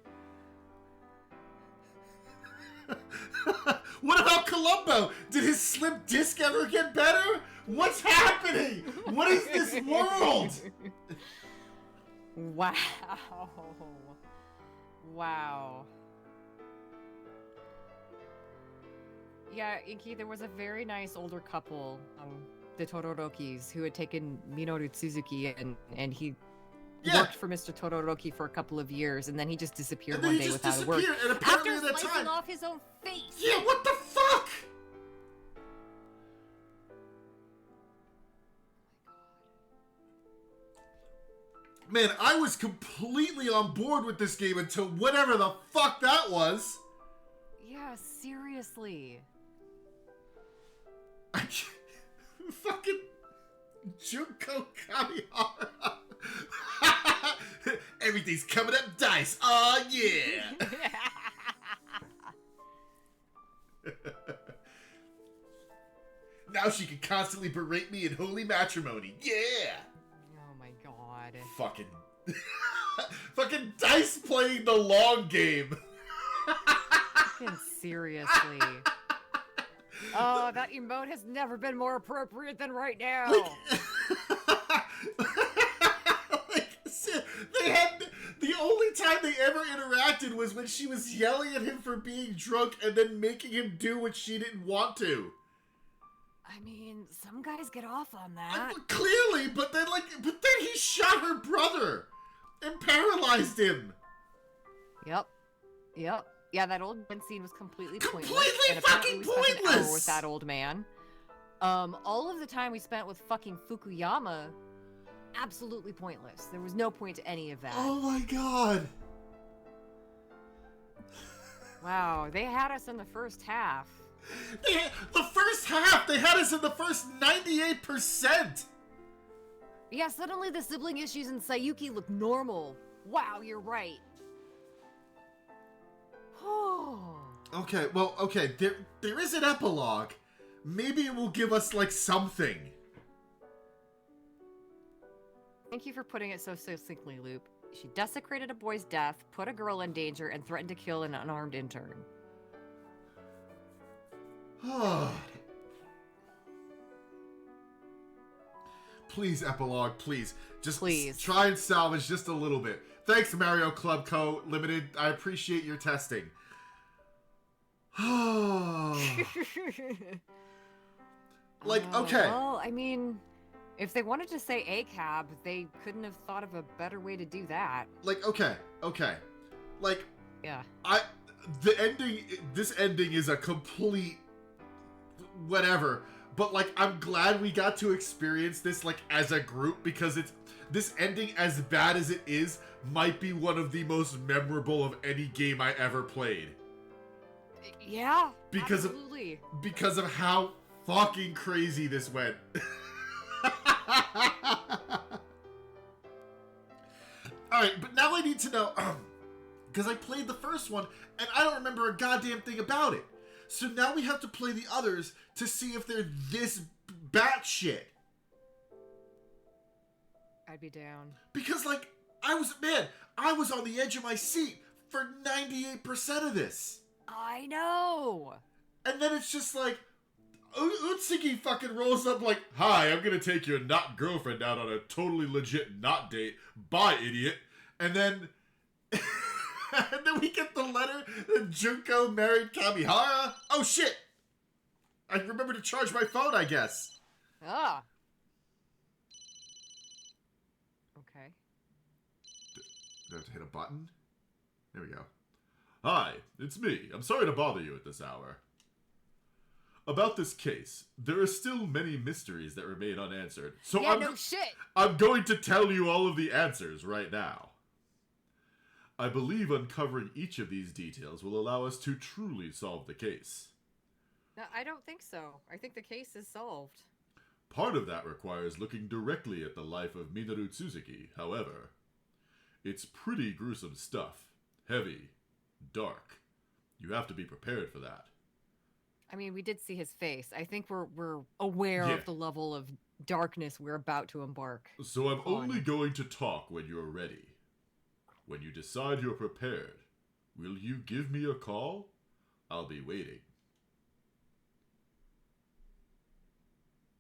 What about Columbo? Did his slip disc ever get better? What's happening? What is this world? Wow. Wow. Yeah, Inky, there was a very nice older couple, the Todorokis, who had taken Minoru Suzuki and he worked for Mr. Todoroki for a couple of years, and then he just disappeared one day without a word. And apparently after at that slicing time, off his own face! Yeah, what the fuck? Man, I was completely on board with this game until whatever the fuck that was. Yeah, seriously. Fucking Junko Kamihara. Everything's coming up Dice. Oh yeah. Now she can constantly berate me in holy matrimony. Yeah. Oh my god. Fucking. Fucking Dice playing the long game. Fucking seriously. Oh, that emote has never been more appropriate than right now. They had the only time they ever interacted was when she was yelling at him for being drunk and then making him do what she didn't want to. I mean, some guys get off on that. Clearly, but then he shot her brother and paralyzed him. Yep. Yeah, that old man scene was completely pointless. Completely fucking we spent an pointless! hour with that old man. All of the time we spent with fucking Fukuyama, absolutely pointless. There was no point to any of that. Oh my god. Wow, they had us in the first half. The first half, they had us in the first 98%. Yeah, suddenly the sibling issues in Sayuki look normal. Wow, you're right. Okay, there is an epilogue. Maybe it will give us, like, something. Thank you for putting it so succinctly, Loop. She desecrated a boy's death, put a girl in danger, and threatened to kill an unarmed intern. Please, epilogue, please. Just please. Try and salvage just a little bit. Thanks, Mario Club Co. Limited. I appreciate your testing. Like, okay. Well, I mean, if they wanted to say ACAB, they couldn't have thought of a better way to do that. Like, okay. Like, yeah. This ending is a complete whatever. But, like, I'm glad we got to experience this, like, as a group, because this ending, as bad as it is, might be one of the most memorable of any game I ever played. Yeah, absolutely. Because of how fucking crazy this went. Alright, but now I need to know, because I played the first one, and I don't remember a goddamn thing about it. So now we have to play the others to see if they're this batshit. I'd be down. Because, like, I was on the edge of my seat for 98% of this. I know. And then it's just like, Utsugi fucking rolls up like, "Hi, I'm gonna take your not girlfriend out on a totally legit not date. Bye, idiot." And then... and then we get the letter that Junko married Kamihara. Oh, shit! I remember to charge my phone, I guess. Ah. Okay. Do I have to hit a button? There we go. "Hi, it's me. I'm sorry to bother you at this hour. About this case, there are still many mysteries that remain unanswered. So I'm going to tell you all of the answers right now. I believe uncovering each of these details will allow us to truly solve the case." No, I don't think so. I think the case is solved. Part of that requires looking directly at the life of Minoru Tsuzuki, however. It's pretty gruesome stuff. Heavy. Dark. You have to be prepared for that. I mean, we did see his face. I think we're aware of the level of darkness we're about to embark. So I'm only going to talk when you're ready. When you decide you're prepared, will you give me a call? I'll be waiting.